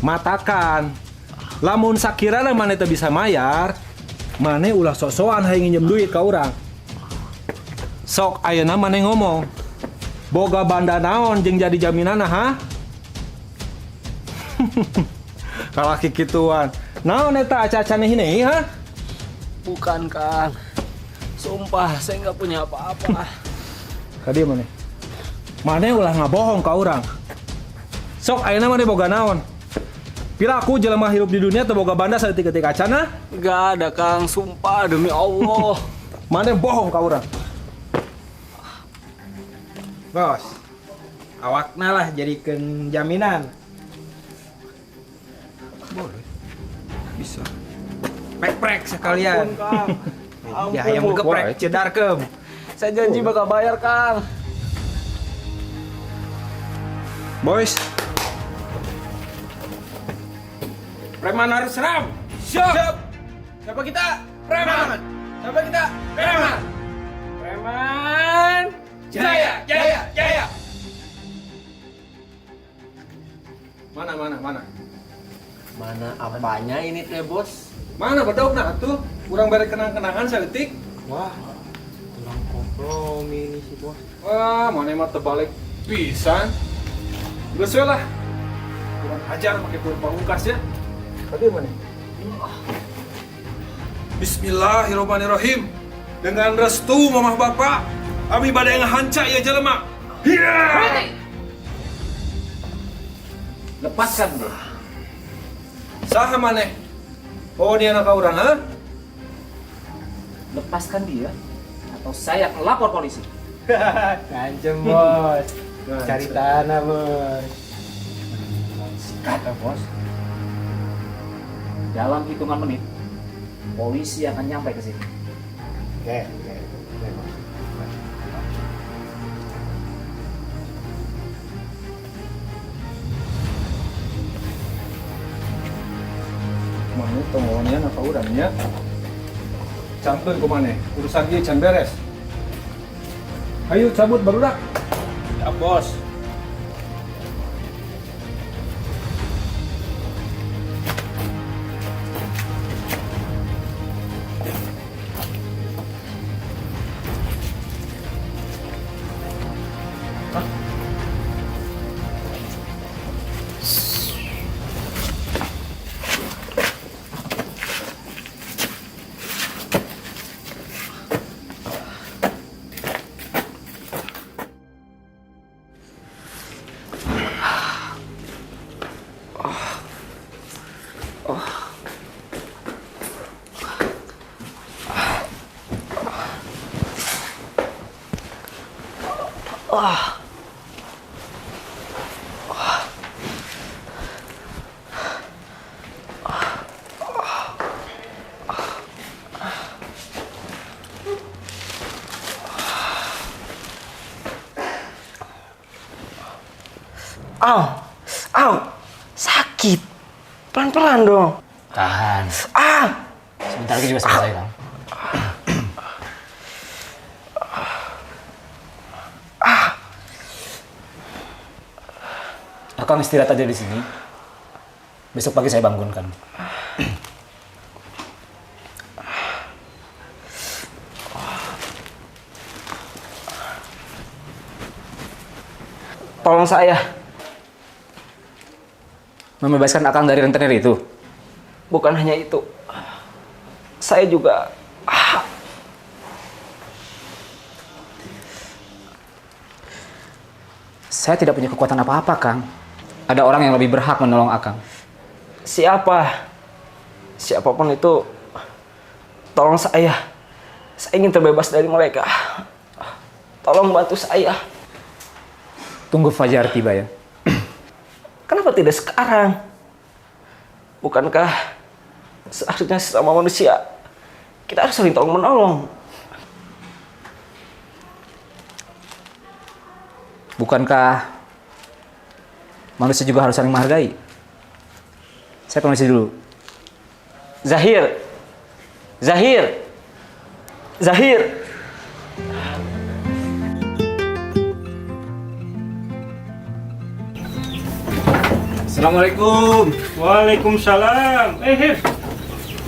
matakan. Lamun sakirana mana teu bisa mayar, mana ulah sok-sokan hayang nginjem duit ka urang. Sok ayeuna mana ngomong. Boga banda naon jeung jadi jaminana ha? Kalaki kituan. Naon eta aca-acane hineuh ha? Bukan, Kang. Sumpah, saya nggak punya apa-apa. Kadieu maneh. Maneh ulah ngabohong ka urang. Sok ayeuna maneh boga naon? Piraku jelema hirup di dunia teu boga banda saeutik-eutik acana? Nggak ada, Kang. Sumpah, demi Allah. Maneh bohong ka urang. Bos, awakna lah jadikeun jaminan. Boleh. Bisa. Prek-prek sekalian. Ampun, Kang. Ya hayang Ampun. geprek cedarkeum. Saya janji bakal bayar, Kang. Boys, Preman harus seram. Siap. Siapa kita? Preman. Siapa kita? Preman. Preman. Jaya. mana? Mana apanya ini teh, Bos? Mana bedogna atuh? Urang bere kenang-kenangan saeutik. Wah, tulang kompromi ini sih, Bos. Wah, maneh mah teu balik pisan. Geus we lah. Kurang ajar make kulit pamungkas ya. Kadieu maneh. Bismillahirrahmanirrahim. Dengan restu mamah bapak, abdi bade ngahanca ieu jelema. Hiya! Lepaskan, Bos. Saha maneh? Oh, dia anak urang, ha? Lepaskan dia atau saya akan lapor polisi. Kancem, Bos. Cari tanah, Bos. Kata, Bos. Dalam hitungan menit, polisi akan nyampe ke sini. Oke. Maneh tonggonya anak urangnya. Campur ku maneh, urusan ieu can beres. Ayo cabut barudak. Ya, Bos. Au, sakit. Pelan-pelan dong. Tahan. Sebentar lagi juga selesai, Kang. Akang istirahat aja di sini. Besok pagi saya bangunkan. Tolong saya. Membebaskan Akang dari rentenir itu. Bukan hanya itu. Saya juga Saya tidak punya kekuatan apa-apa, Kang. Ada orang yang lebih berhak menolong Akang. siapapun itu, tolong saya. Saya ingin terbebas dari mereka. Tolong bantu saya. Tunggu Fajar tiba ya. Kenapa tidak sekarang? Bukankah seharusnya sesama manusia kita harus saling tolong menolong? Bukankah manusia juga harus saling menghargai? Saya permisi dulu. Zahir. Assalamualaikum. Waalaikumsalam. Hir.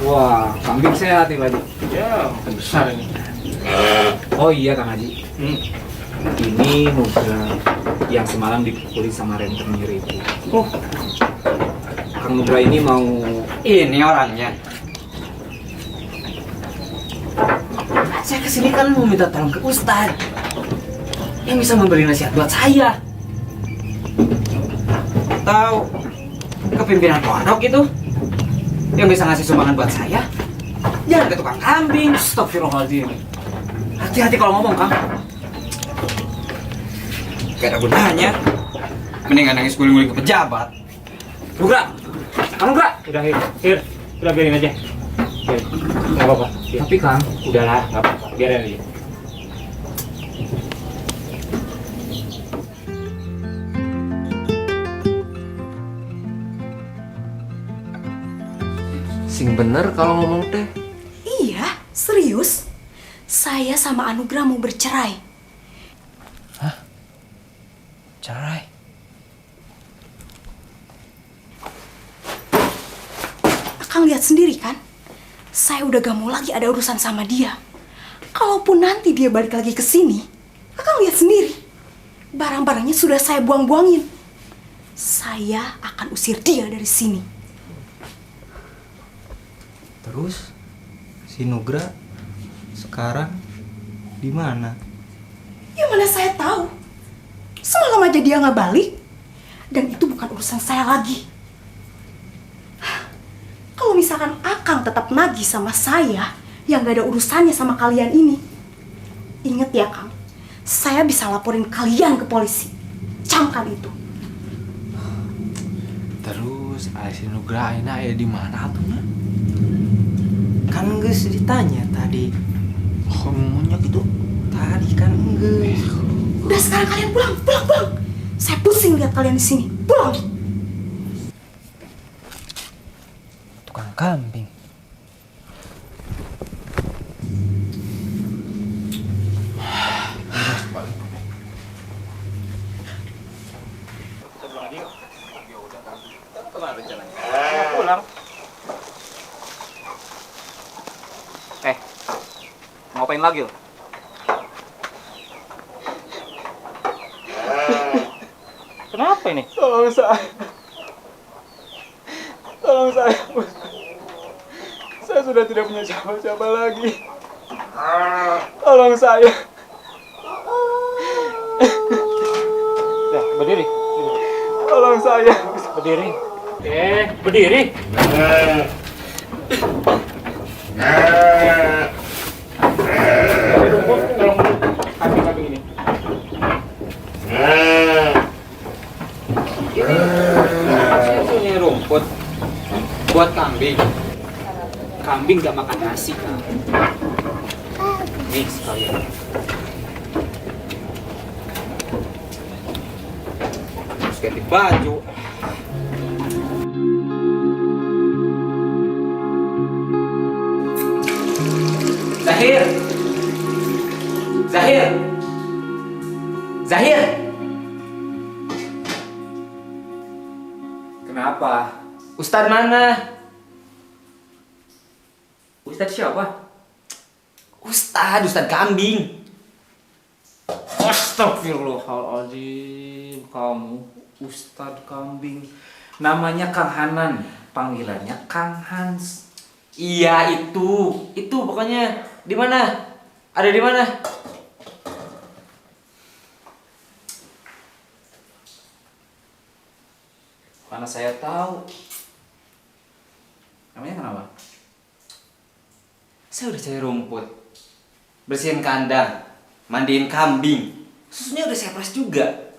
Wah, kambing sehat nih Pak Haji. Ya, makan besar ini. Oh iya Kang Haji. Ini Nugra yang semalam dipukulin sama rentenir itu. Oh, Kang Nugra ini mau Ini orangnya. Saya kesini kan mau minta tolong ke Ustadz yang bisa memberi nasihat buat saya. Atau ke pimpinan pondok itu yang bisa ngasih sumbangan buat saya. Jangan ke tukang kambing. Astagfirullahaladzim. Hati-hati kalau ngomong, Kang. Gak ada gunanya. Mendingan nangis guling-guling ke pejabat. Nugra! Kang Nugra! udah Hir. Udah biarin aja. Hir. Nggak apa-apa. Hir. tapi Kang, Udahlah, nggak apa-apa. Biarin aja. Sing bener kalau ngomong teh. Iya, serius. Saya sama Anugrah mau bercerai. Cerai. Akang lihat sendiri kan? Saya udah gak mau lagi ada urusan sama dia. Kalaupun nanti dia balik lagi ke sini, Akang lihat sendiri. Barang-barangnya sudah saya buang-buangin. Saya akan usir dia dari sini. Terus si Nugra sekarang di mana? Ya mana saya tahu. Semalam aja dia nggak balik. Dan itu bukan urusan saya lagi. Kalau misalkan Akang tetap nagih sama saya yang gak ada urusannya sama kalian ini, ingat ya Kang, saya bisa laporin kalian ke polisi. Camkan itu. Terus si Nugra ayeuna aya di mana atuh nya? Kan geus ditanya tadi. Oh, ngomongnya gitu. Tadi kan geus. Udah sekarang kalian pulang. Saya pusing lihat kalian di sini. Pulang. Tukang kambing. Pulang. ngapain lagi lo? Kenapa ini? Tolong saya. Tolong saya, Bos. Saya sudah tidak punya siapa-siapa lagi. Tolong saya. Ya, berdiri. Tolong saya. Berdiri. Berdiri. Dari rumput, tolong kambing-kambing ini. Saya punya rumput buat kambing. Kambing gak makan nasi, Kang. Nih sekalian. Terus ganti baju. Zahir! Zahir! Zahir! Kenapa? Ustadz mana? Ustadz siapa? Ustadz kambing. Astagfirullahaladzim, kamu Ustadz kambing. Namanya Kang Hanan, panggilannya Kang Hans. Iya itu pokoknya. Di mana? Ada di mana? Mana saya tahu. Namanya kenapa? Saya udah cari rumput, bersihin kandang, mandiin kambing. Susunya udah saya peras juga.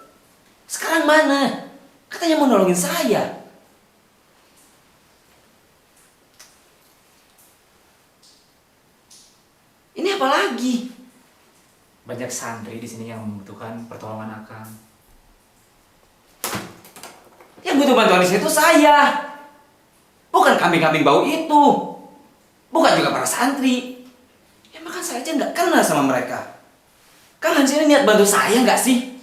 Sekarang mana? Katanya mau nolongin saya. Ini apa lagi? Banyak santri di sini yang membutuhkan pertolongan Akang. Yang butuh bantuan di sini itu saya. Bukan kambing-kambing bau itu. Bukan juga para santri. Ya makan saya aja nggak kenal sama mereka. Kang Hans ini niat bantu saya nggak sih?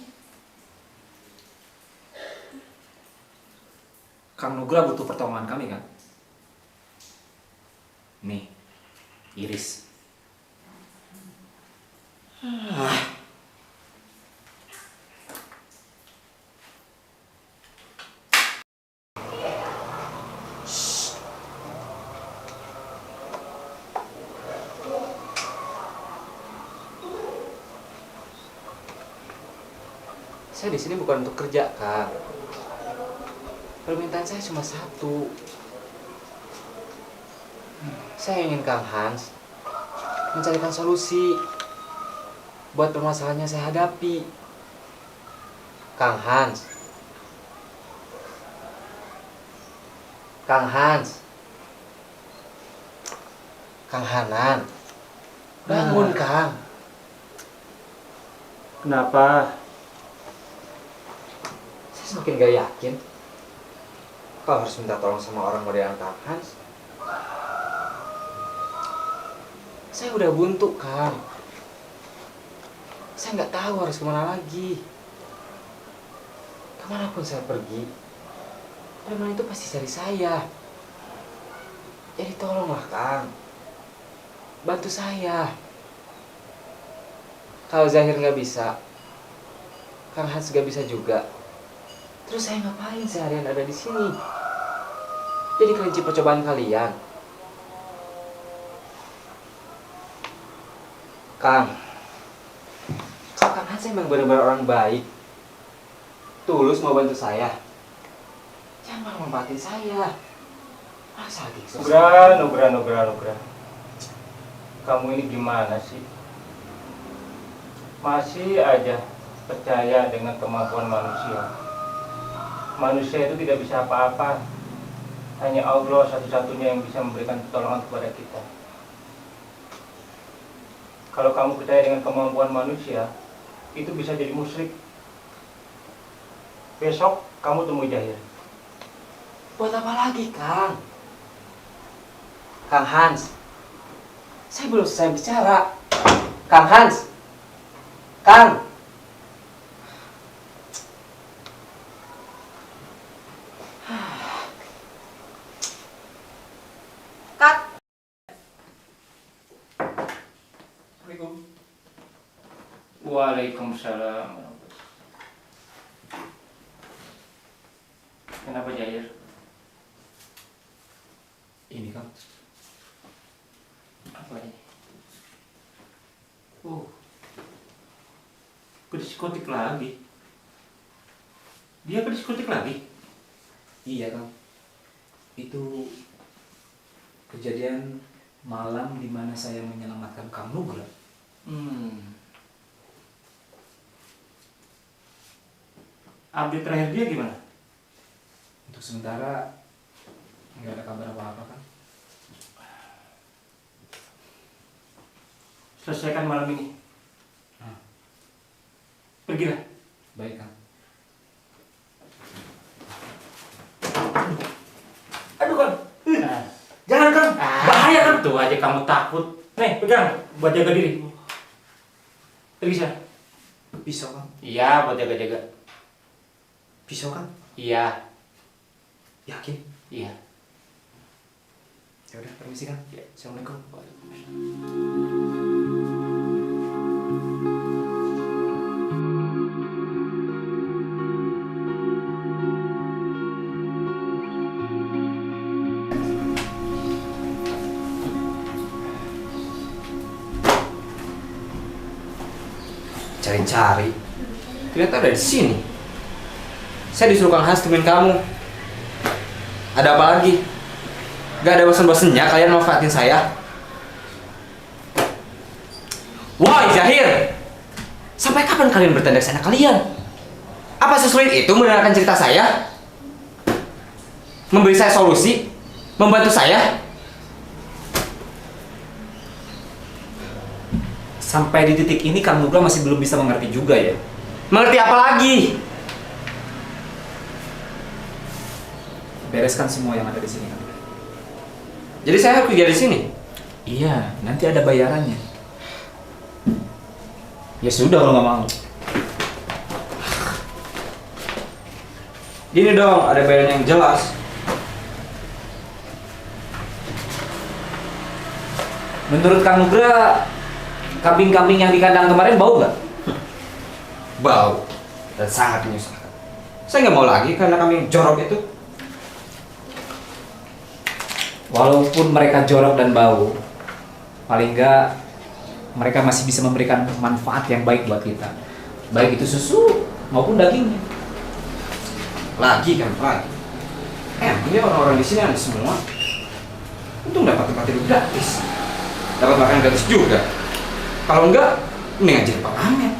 Kang Nugra butuh pertolongan kami kan? Nih, Iris. Saya di sini bukan untuk kerja, Kang. Permintaan saya cuma satu. Saya ingin Kang Hans mencarikan solusi buat permasalahan yang saya hadapi. Kang Hans. Kang Hans. Kang Hanan. Bangun, Kang. Kenapa? Saya semakin gak yakin kalau harus minta tolong sama orang modelan Kang Hans. Saya udah buntu, Kang. Saya nggak tahu harus kemana lagi. Kemanapun saya pergi, preman itu pasti cari saya. Jadi tolonglah, Kang. Bantu saya. Kalau Zahir nggak bisa, Kang Hans nggak bisa juga. Terus saya ngapain seharian ada di sini? Jadi kelinci percobaan kalian. Kang, kalau Kang Hans emang benar-benar orang baik, tulus mau bantu saya, jangan malah memanfaatin saya. Masa lagi susah. Nugra. Kamu ini gimana sih? Masih aja percaya dengan kemampuan manusia. Manusia itu tidak bisa apa-apa. Hanya Allah satu-satunya yang bisa memberikan pertolongan kepada kita. Kalau kamu percaya dengan kemampuan manusia, itu bisa jadi musyrik. Besok kamu temui Zahir. Buat apa lagi, Kang? Kang Hans, saya belum selesai bicara. Kang Hans, Kang. Kat, Waalaikumsalam. Kenapa Zahir? Ini Kang. Apa ini? Oh, ke diskotik lagi. Dia ke diskotik lagi? Iya Kang. Itu kejadian malam di mana saya menyelamatkan Kang Nugra. Update terakhir dia gimana? Untuk sementara nggak ada kabar apa-apa kan? Selesaikan malam ini. Pergilah. Baik Kang. Aduh kan. Jangan kan. Bahaya kan. Tuh aja kamu takut. Nih, pegang buat jaga diri. Pergi sana. Pisau, Kang. Iya, buat jaga-jaga. Pisau, Kang. Iya. Yakin? Iya. Ya udah, permisi, Kang. Ya. Assalamualaikum. Cari-cari, ternyata ada di sini. Saya disuruh Kang Hans temuin kamu. Ada apa lagi? Gak ada bosan-bosannya kalian manfaatin saya. Woi Zahir, sampai kapan kalian bertanda sana kalian? Apa sesulit itu mendengarkan cerita saya? Memberi saya solusi? Membantu saya? Sampai di titik ini Kang Nugra masih belum bisa mengerti juga ya. Mengerti apa lagi? Bereskan semua yang ada di sini Kang. Jadi saya harus kerja di sini? Iya, nanti ada bayarannya. Ya sudah kalau nggak mau. Gini dong, ada bayaran yang jelas. Menurut Kang Nugra, kambing-kambing yang di kandang kemarin bau nggak? Bau dan sangat menyusahkan. Saya nggak mau lagi karena kami jorok itu. Walaupun mereka jorok dan bau, paling nggak mereka masih bisa memberikan manfaat yang baik buat kita. Baik itu susu maupun dagingnya. Lagi. Emangnya orang-orang di sini ada semua. Untung dapat tempat tidur gratis. Dapat makan gratis juga. Kalau enggak, mendingan jadi pengamen.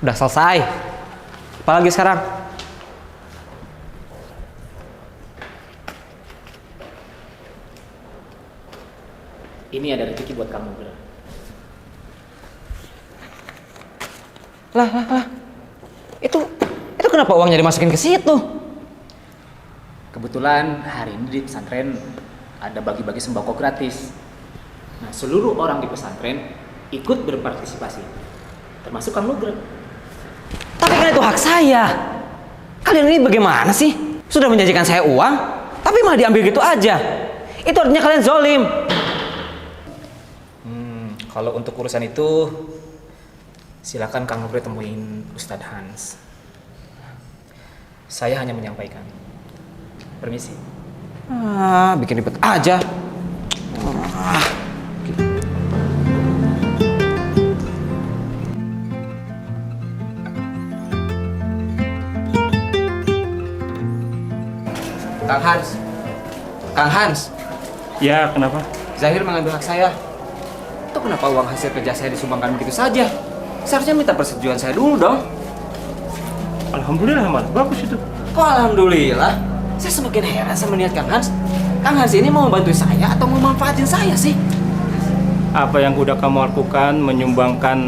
Udah selesai. Apalagi sekarang? Ini ada rezeki buat kamu, Nugra. Lah. Itu kenapa uangnya dimasukin ke situ? Kebetulan hari ini di pesantren ada bagi-bagi sembako gratis. Nah, seluruh orang di pesantren ikut berpartisipasi, termasuk Kang Nugra. Tapi kan itu hak saya. Kalian ini bagaimana sih? Sudah menjanjikan saya uang, tapi malah diambil gitu aja. Itu artinya kalian zolim. Kalau untuk urusan itu, silakan Kang Nugra temuin Ustadz Hans. Saya hanya menyampaikan. Permisi. Bikin ribet aja. Kang Hans. Ya, kenapa? Zahir mengambil hak saya. Itu kenapa uang hasil kerja saya disumbangkan begitu saja? Seharusnya minta persetujuan saya dulu dong. Alhamdulillah, Mal. Bagus itu. Kok alhamdulillah? Saya semakin heran sama niat Kang Hans. Kang Hans ini mau membantu saya atau mau manfaatin saya sih? Apa yang udah kamu lakukan, menyumbangkan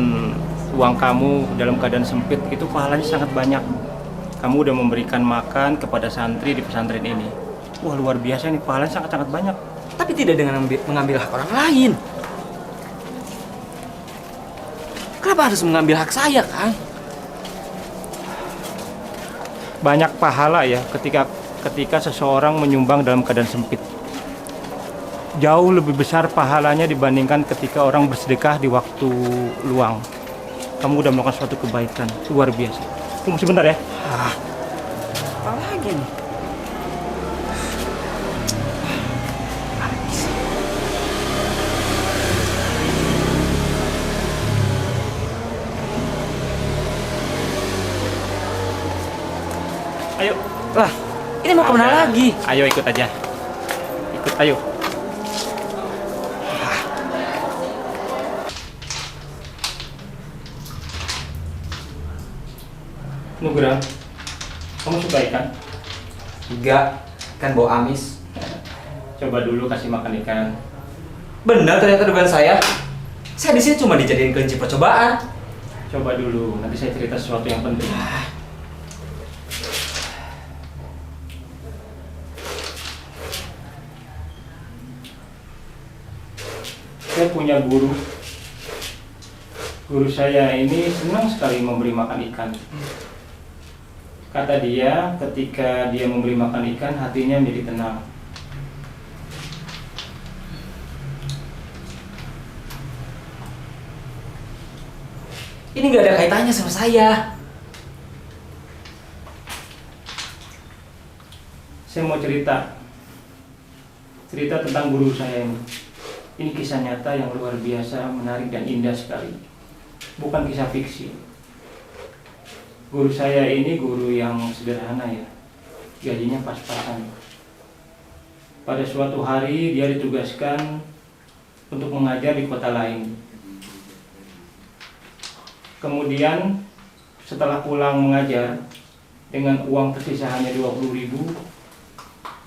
uang kamu dalam keadaan sempit, itu pahalanya sangat banyak. Kamu udah memberikan makan kepada santri di pesantren ini. Wah, luar biasa ini, pahalanya sangat-sangat banyak. Tapi tidak dengan mengambil hak orang lain. Kenapa harus mengambil hak saya, Kang? Banyak pahala ya ketika seseorang menyumbang dalam keadaan sempit. Jauh lebih besar pahalanya dibandingkan ketika orang bersedekah di waktu luang. Kamu udah melakukan suatu kebaikan, luar biasa. Tunggu sebentar ya. Apa lagi nih? Ayo. Lah, ini mau kemana Ada. lagi? Ayo ikut aja. Ikut, ayo. Nugra, kamu suka ikan? Enggak, kan bau amis. Coba dulu kasih makan ikan. Benar ternyata dugaan saya. Saya di sini cuma dijadiin kelinci percobaan. Coba dulu, nanti saya cerita sesuatu yang penting. Saya punya guru. Guru saya ini senang sekali memberi makan ikan. Kata dia, ketika dia memberi makan ikan, hatinya menjadi tenang. Ini nggak ada kaitannya sama saya. Saya mau cerita tentang guru saya ini. Ini kisah nyata yang luar biasa, menarik dan indah sekali. Bukan kisah fiksi. Guru saya ini guru yang sederhana ya. Gajinya pas-pasan. Pada suatu hari dia ditugaskan untuk mengajar di kota lain. Kemudian setelah pulang mengajar dengan uang tersisa hanya 20.000,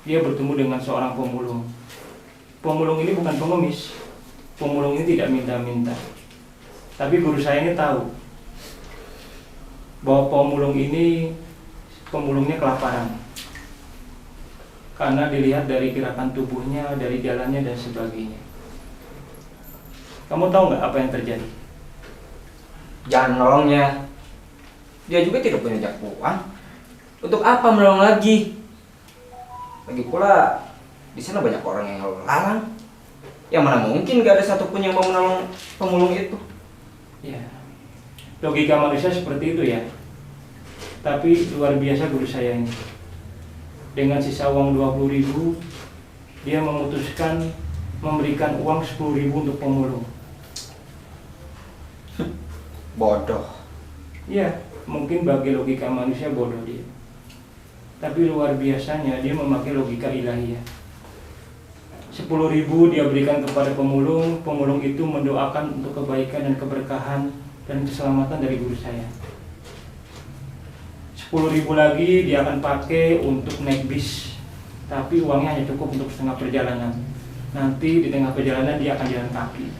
dia bertemu dengan seorang pemulung. pemulung ini bukan pengemis. Pemulung ini tidak minta-minta. Tapi guru saya ini tahu bahwa pemulung ini pemulungnya kelaparan. Karena dilihat dari gerakan tubuhnya, dari jalannya dan sebagainya. Kamu tahu nggak apa yang terjadi? Jangan nolongnya. Dia juga tidak punya banyak uang. Untuk apa menolong lagi? Lagi pula di sana banyak orang yang larang. Yang mana mungkin gak ada satupun yang mau menolong pemulung itu. Ya, logika manusia seperti itu ya. Tapi luar biasa guru saya ini. Dengan sisa uang 20.000, dia memutuskan memberikan uang 10.000 untuk pemulung. Bodoh. Ya, mungkin bagi logika manusia bodoh dia. Tapi luar biasanya dia memakai logika ilahiyah. 10.000 dia berikan kepada pemulung, pemulung itu mendoakan untuk kebaikan dan keberkahan dan keselamatan dari guru saya. 10.000 lagi dia akan pakai untuk naik bis, tapi uangnya hanya cukup untuk setengah perjalanan. Nanti di tengah perjalanan dia akan jalan kaki.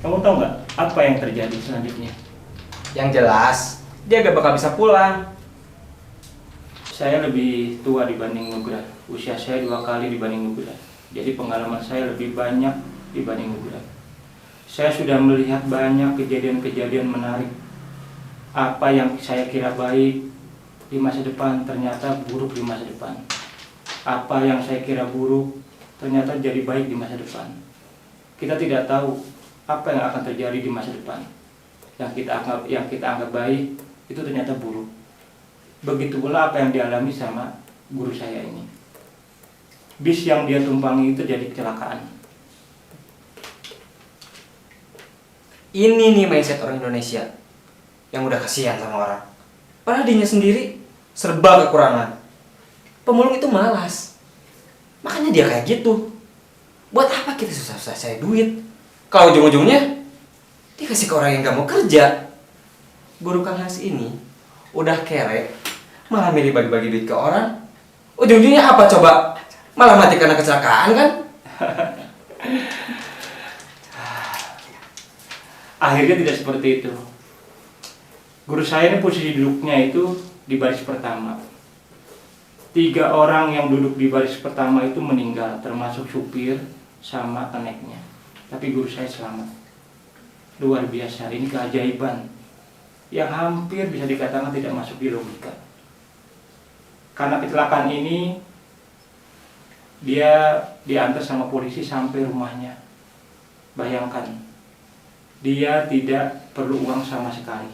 Kamu tahu nggak apa yang terjadi selanjutnya? Yang jelas, dia gak bakal bisa pulang. Saya lebih tua dibanding Nugrah. Usia saya 2 kali dibanding Nugrah. Jadi pengalaman saya lebih banyak dibanding Nugrah. Saya sudah melihat banyak kejadian-kejadian menarik. Apa yang saya kira baik di masa depan ternyata buruk di masa depan. Apa yang saya kira buruk ternyata jadi baik di masa depan. Kita tidak tahu apa yang akan terjadi di masa depan. Yang kita anggap baik itu ternyata buruk. Begitu pula apa yang dialami sama guru saya ini. Bis yang dia tumpangi itu terjadi kecelakaan. Ini nih mindset orang Indonesia yang udah kasihan sama orang. Padahal dirinya sendiri serba kekurangan. Pemulung itu malas. Makanya dia kayak gitu. Buat apa kita susah-susah cari duit? Kalau ujung-ujungnya dikasih ke orang yang gak mau kerja. Guru Kang Hans ini udah kere, malah milih bagi-bagi duit ke orang. Ujung-ujungnya apa coba? Malah mati karena kecelakaan kan? Akhirnya tidak seperti itu. Guru saya ini posisi duduknya itu di baris pertama. 3 orang yang duduk di baris pertama itu meninggal, termasuk supir sama keneknya. Tapi guru saya selamat. Luar biasa, ini keajaiban yang hampir bisa dikatakan tidak masuk di logika. Karena kecelakaan ini dia diantar sama polisi sampai rumahnya. Bayangkan, dia tidak perlu uang sama sekali.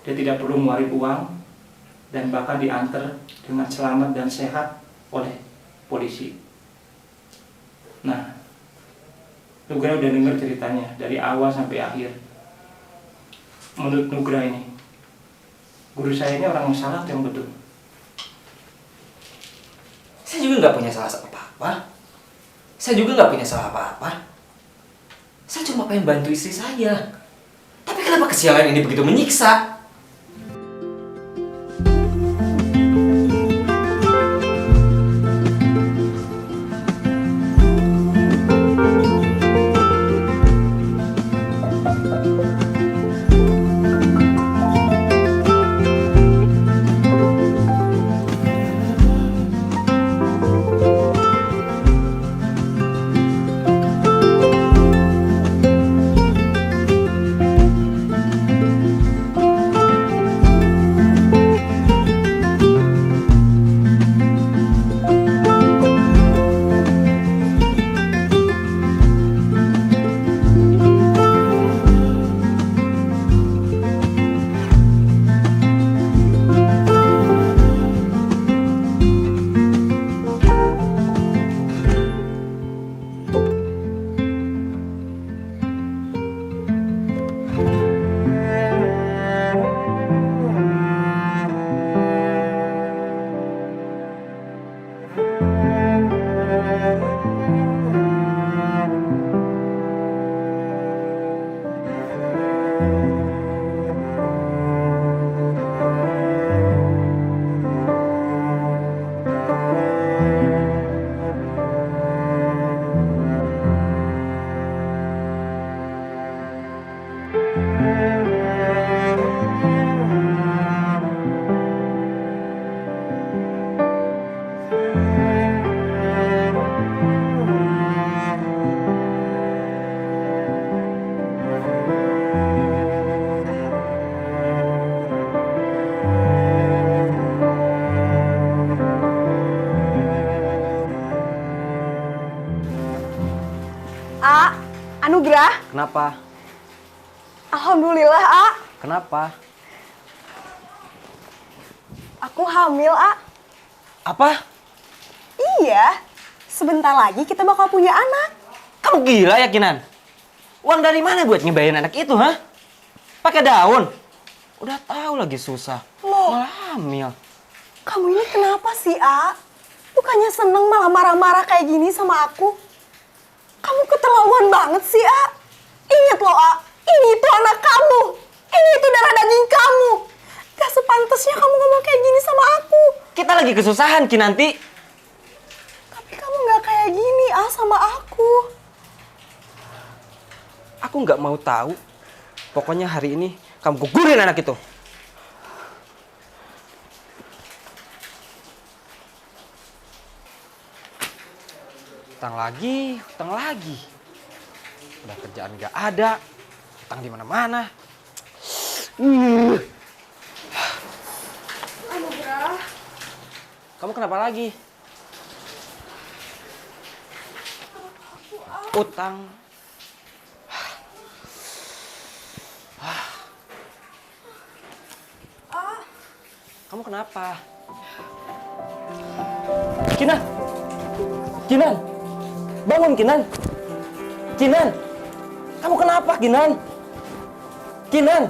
Dia tidak perlu ngeluarin uang dan bahkan diantar dengan selamat dan sehat oleh polisi. Nah, Nugrah udah dengar ceritanya dari awal sampai akhir. Menurut Nugrah ini, guru saya ini orang yang salah atau yang betul? Saya juga nggak punya salah apa-apa. Saya juga nggak punya salah apa-apa. Saya cuma pengen bantu istri saya. Tapi kenapa kesialan ini begitu menyiksa? A, Anugrah. Kenapa? Alhamdulillah, A. Kenapa? Aku hamil, A. Apa? Iya. Sebentar lagi kita bakal punya anak. Kamu gila ya, Kinan? Uang dari mana buat ngebayarin anak itu, hah? Pakai daun? Udah tahu lagi susah. Loh. Malah hamil. Kamu ini kenapa sih, A? Bukannya seneng malah marah-marah kayak gini sama aku. Kamu keterlaluan banget sih, A. Ingat loh, A. Ini itu anak kamu. Ini itu darah daging kamu. Gak sepantasnya kamu ngomong kayak gini sama aku. Kita lagi kesusahan, Kinanti. Tapi kamu gak kayak gini, A, sama aku. Aku nggak mau tahu. Pokoknya hari ini kamu gugurin anak itu. Utang lagi, utang lagi. Udah kerjaan nggak ada, utang di mana-mana. Anugrah. Kamu kenapa lagi? Utang. Kamu kenapa? Kinan! Kinan! Bangun, Kinan! Kinan! Kamu kenapa, Kinan? Kinan!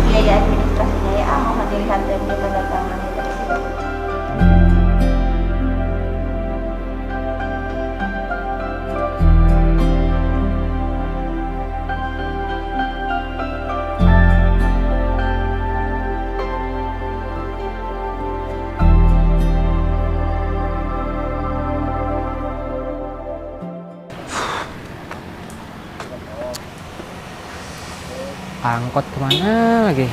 Biaya administrasinya ya, mohon dilihat dan ditandatangani tersebut. Angkot kemana lagi?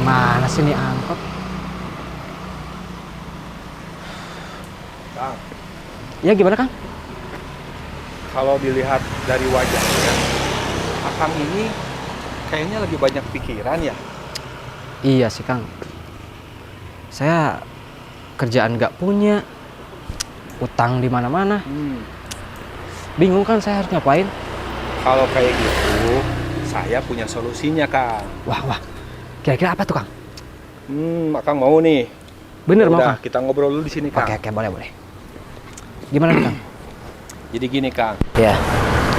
Mana sih ini angkot? Kang, Ya gimana, Kang? kalau dilihat dari wajahnya, Akang ini kayaknya lagi banyak pikiran ya. Iya sih, Kang. Saya kerjaan nggak punya, utang di mana-mana. Bingung kan saya harus ngapain? Kalau kayak gitu, saya punya solusinya, Kang. Wah. Kira-kira apa tuh, Kang? Akang mau nih. Bener mau, Udah, Kang? kita ngobrol dulu di sini, Kang. Oke, boleh. Gimana nih, Kang? Jadi gini, Kang. Ya.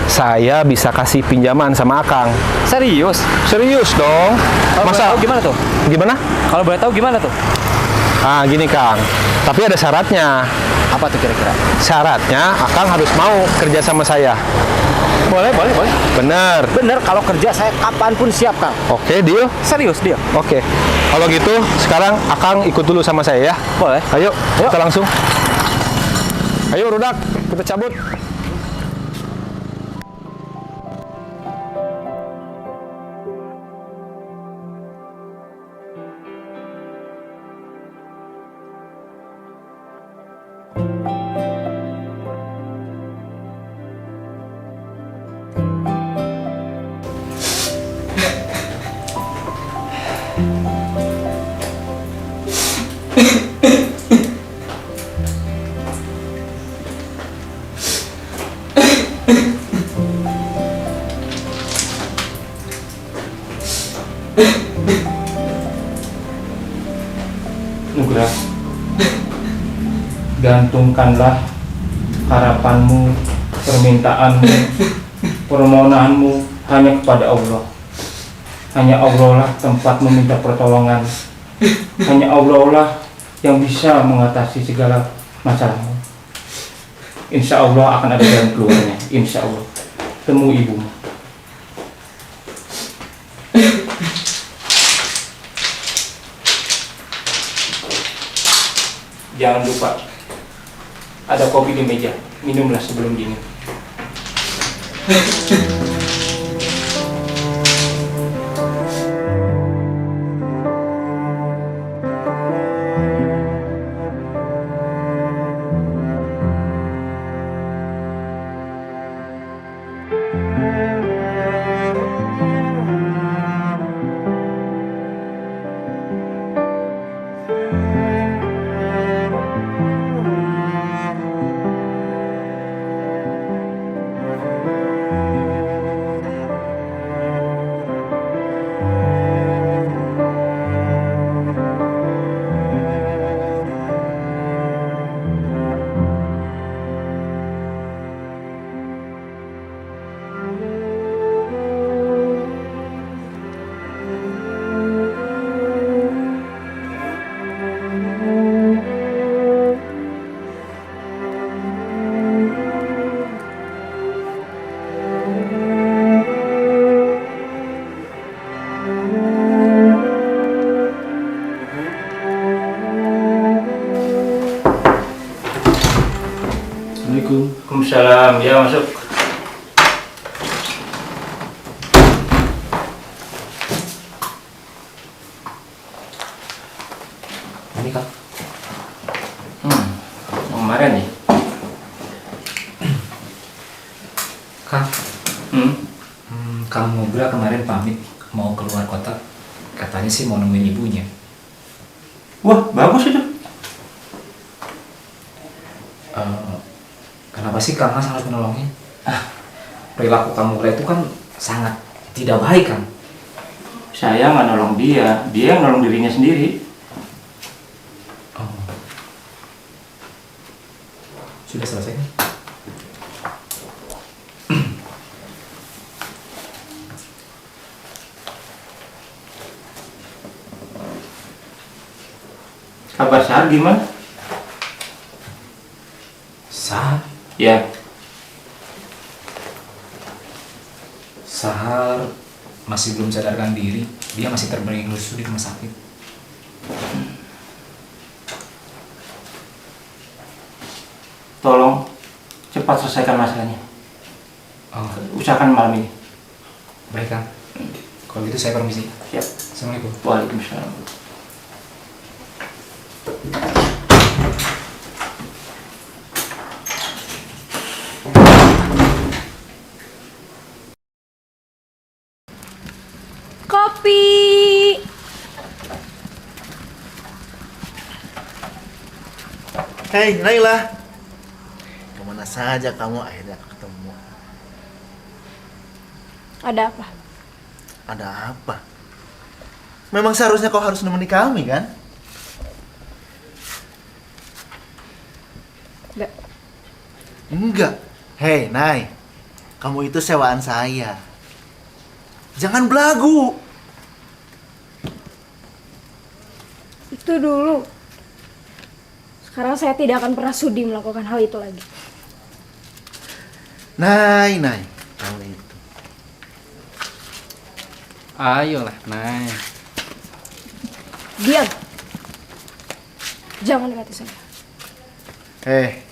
Saya bisa kasih pinjaman sama Akang. Serius? Serius dong. Kalau boleh tahu gimana tuh? Gimana? Kalau boleh tahu gimana tuh? Ah, gini, Kang. Tapi ada syaratnya. Apa tuh kira-kira? Syaratnya Akang harus mau kerja sama saya. Boleh. Bener. Bener, kalau kerja saya kapanpun siap, Kang. Oke, deal? Serius dia. Oke. Kalau gitu, sekarang Akang ikut dulu sama saya ya. Boleh. Ayo, kita langsung. Ayo, Rudak, kita cabut. Nugrah, Gantungkanlah harapanmu, permintaanmu, permohonanmu hanya kepada Allah. Hanya Allah lah tempat meminta pertolongan. Hanya Allah lah yang bisa mengatasi segala masalahmu. Insya Allah akan ada jalan keluarnya. Insya Allah. Temu ibumu. Jangan lupa, ada kopi di meja. Minumlah sebelum dingin. Waalaikumsalam. Ya, masuk. Ini Kang. Kemarin nih. Kang, Hmm. Kang Nugra kemarin pamit mau keluar kota. Katanya sih mau nemuin ibunya. Wah, bagus itu. Kenapa sih Kang sangat menolongnya? Perilaku Kang Nugra itu kan sangat tidak baik kan? Saya nggak nolong dia, dia yang nolong dirinya sendiri. Oh. Sudah selesai kan? Kabar Sahar gimana? Sahar? Ya, Sahar masih belum sadarkan diri. Dia masih terbaring lusuh di rumah sakit. tolong cepat selesaikan masalahnya. Oh, Usahakan malam ini. baik Kang. Kalau gitu saya permisi. Siap. Assalamualaikum. Waalaikumsalam. Kopi. Hei, Naila. Kemana saja kamu akhirnya ketemu? Ada apa? Ada apa? Memang seharusnya kau harus menemani kami, kan? Enggak. Enggak. Hei, Nay. Kamu itu sewaan saya. Jangan belagu. Itu dulu. Sekarang saya tidak akan pernah sudi melakukan hal itu lagi. Nay, kamu itu. Ayolah, Nay. Diam. Jangan dekati saya. Hei,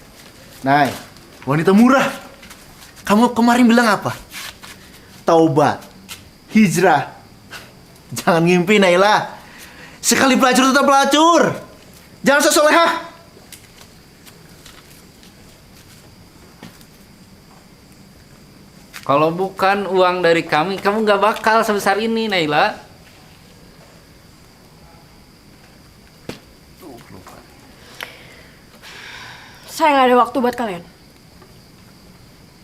Nay. Wanita murah. Kamu kemarin bilang apa? Taubat. Hijrah. Jangan ngimpi, Naila. Sekali pelacur tetap pelacur. Jangan sok solehah. Kalau bukan uang dari kami, kamu nggak bakal sebesar ini, Naila. Saya nggak ada waktu buat kalian.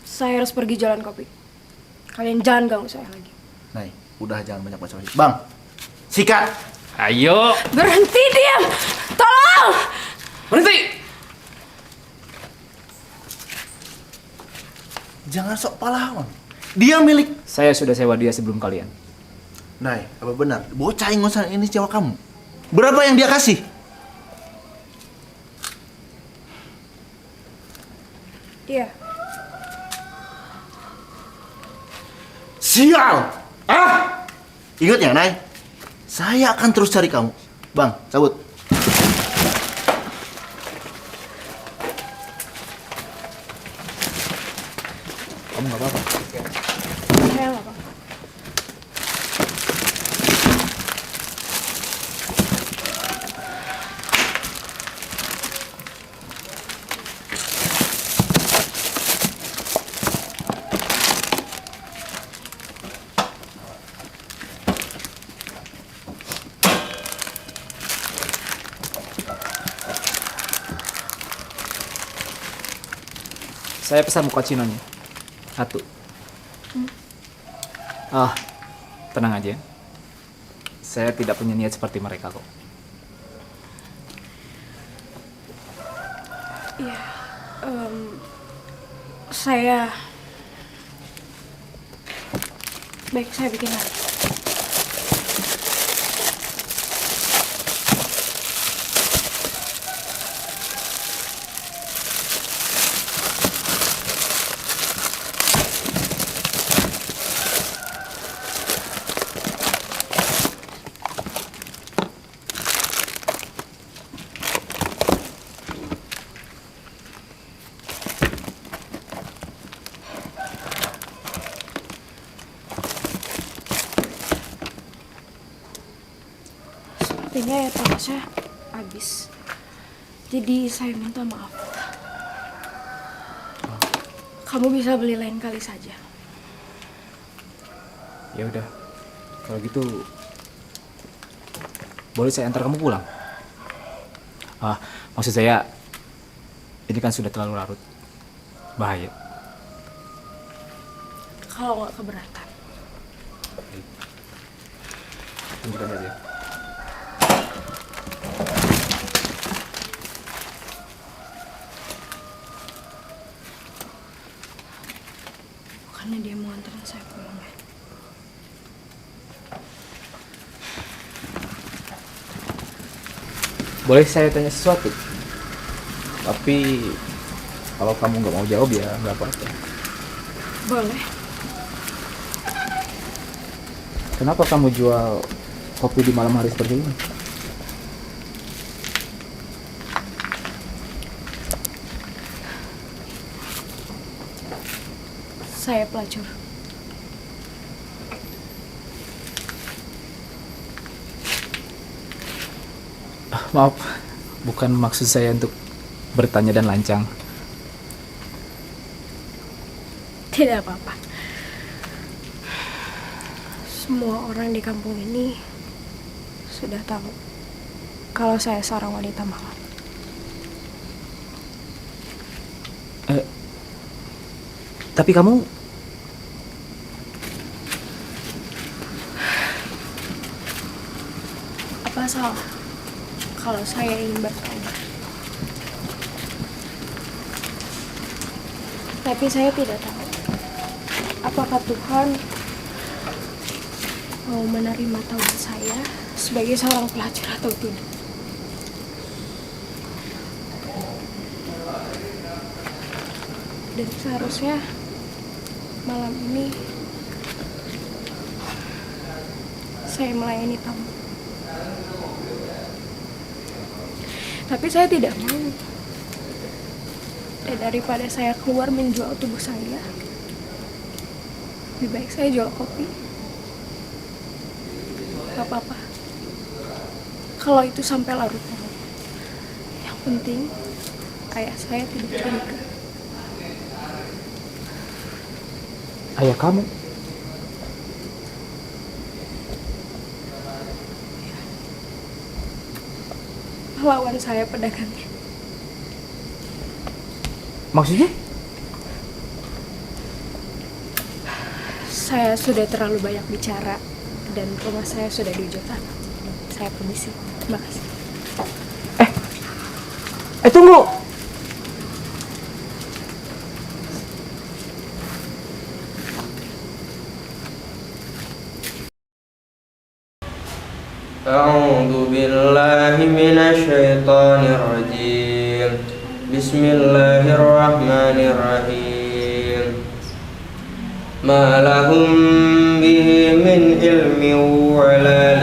Saya harus pergi jalan kopi. Kalian jangan ganggu saya lagi. Nay, udah jangan banyak bacot. Bang, sikat. Ayo, Berhenti, diam! Tolong! berhenti. Jangan sok pahlawan. Dia milik. Saya sudah sewa dia sebelum kalian. Nay, apa benar? Bocah ingusan ini sewa kamu. Berapa yang dia kasih? Iya. Sial! Ah! Ingat ya, Nay. Saya akan terus cari kamu. Bang, cabut. Kamu nggak apa-apa? Saya nggak apa-apa. Saya pesan mochaccino-nya. 1. Ah, tenang aja. Saya tidak punya niat seperti mereka kok. Iya. Saya... Baik, saya bikin lagi. Sepertinya ya Tasya habis. Jadi saya minta maaf. Kamu bisa beli lain kali saja. Ya udah. Kalau gitu boleh saya antar kamu pulang? Ah, maksud saya ini kan sudah terlalu larut. Bahaya. Kalau nggak keberatan. Tunjukkan saja. Bukannya dia mau anterin saya pulang ya? Boleh saya tanya sesuatu? Tapi kalau kamu nggak mau jawab ya nggak apa-apa. Boleh. Kenapa kamu jual kopi di malam hari seperti ini? Saya pelacur. Maaf, bukan maksud saya untuk bertanya dan lancang. Tidak apa-apa. Semua orang di kampung ini sudah tahu kalau saya seorang wanita malam. Tapi kamu Apa salah kalau saya ingin bertanya? Tapi saya tidak tahu apakah Tuhan mau menerima taubat saya sebagai seorang pelacur atau tidak. Dan seharusnya malam ini saya melayani tamu. Tapi saya tidak mau. Dan daripada saya keluar menjual tubuh saya, lebih baik saya jual kopi. Gak apa-apa. Kalau itu sampai larut malam. Yang penting ayah saya tidak curiga. ayah kamu? Lawan saya pedagangnya. Maksudnya? Saya sudah terlalu banyak bicara dan rumah saya sudah di ujung sana. Saya permisi. Terima kasih. Tunggu! Bismillahirrahmanirrahim. Ma lahum bihi min ilmin wala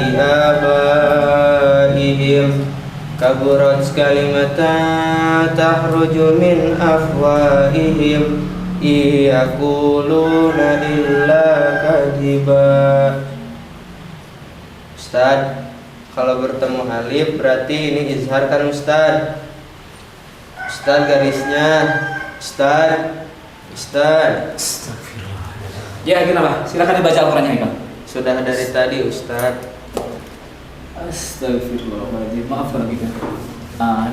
liabaihim kaburat kalimatan tahruju min afwahihim yaquluna illa kadiba. Ustaz, kalau bertemu alif berarti ini izhar kan Ustaz? Ustaz garisnya, Ustaz. Ya, kenapa? Silakan dibaca Al-Qur'annya, Imam. Sudah dari tadi Ustaz. Astagfirullahaladzim, maaf kalau gitu.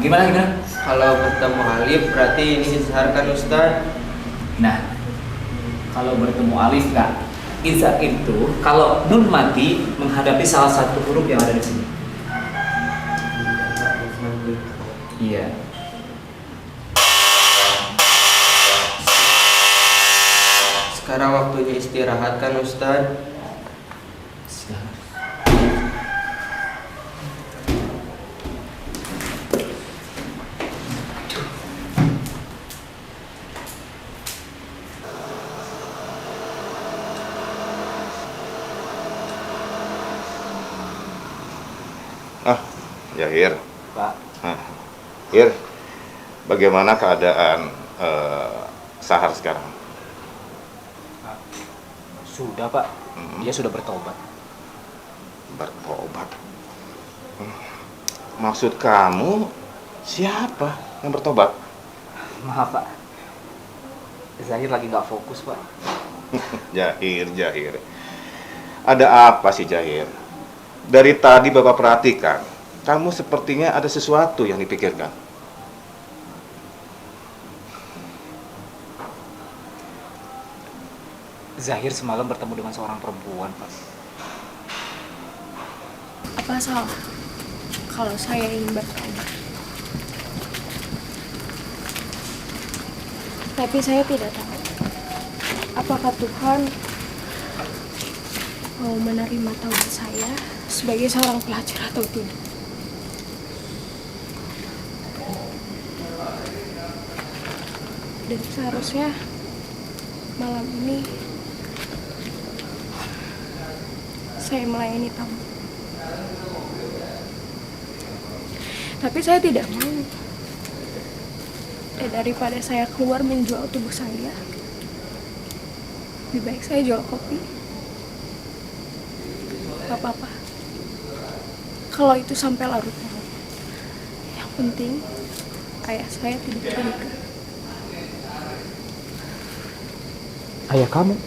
Gimana? Kalau bertemu alif berarti ini izhar kan Ustaz? Nah, kalau bertemu alif nggak, izhar itu kalau nun mati menghadapi salah satu huruf yang ada di sini. Iya. Sekarang waktunya istirahat kan Ustaz? Jahir. Pak. Hir, bagaimana keadaan Sahar sekarang? Sudah, Pak. Dia sudah bertobat. Bertobat? Maksud kamu siapa yang bertobat? Maaf, Pak. Zahir lagi nggak fokus, Pak. Jahir. Ada apa sih, Jahir? Dari tadi Bapak perhatikan, kamu sepertinya ada sesuatu yang dipikirkan. Zahir semalam bertemu dengan seorang perempuan, Pak. Apa salah kalau saya ingin bertobat? Tapi saya tidak tahu apakah Tuhan mau menerima taubat saya sebagai seorang pelacur atau tidak. Dan seharusnya malam ini saya melayani tamu. Tapi saya tidak mau. Dan daripada saya keluar menjual tubuh saya, lebih baik saya jual kopi. Gak apa-apa. Kalau itu sampai larut malam. Yang penting ayah saya tidak terluka. Ayah kamu?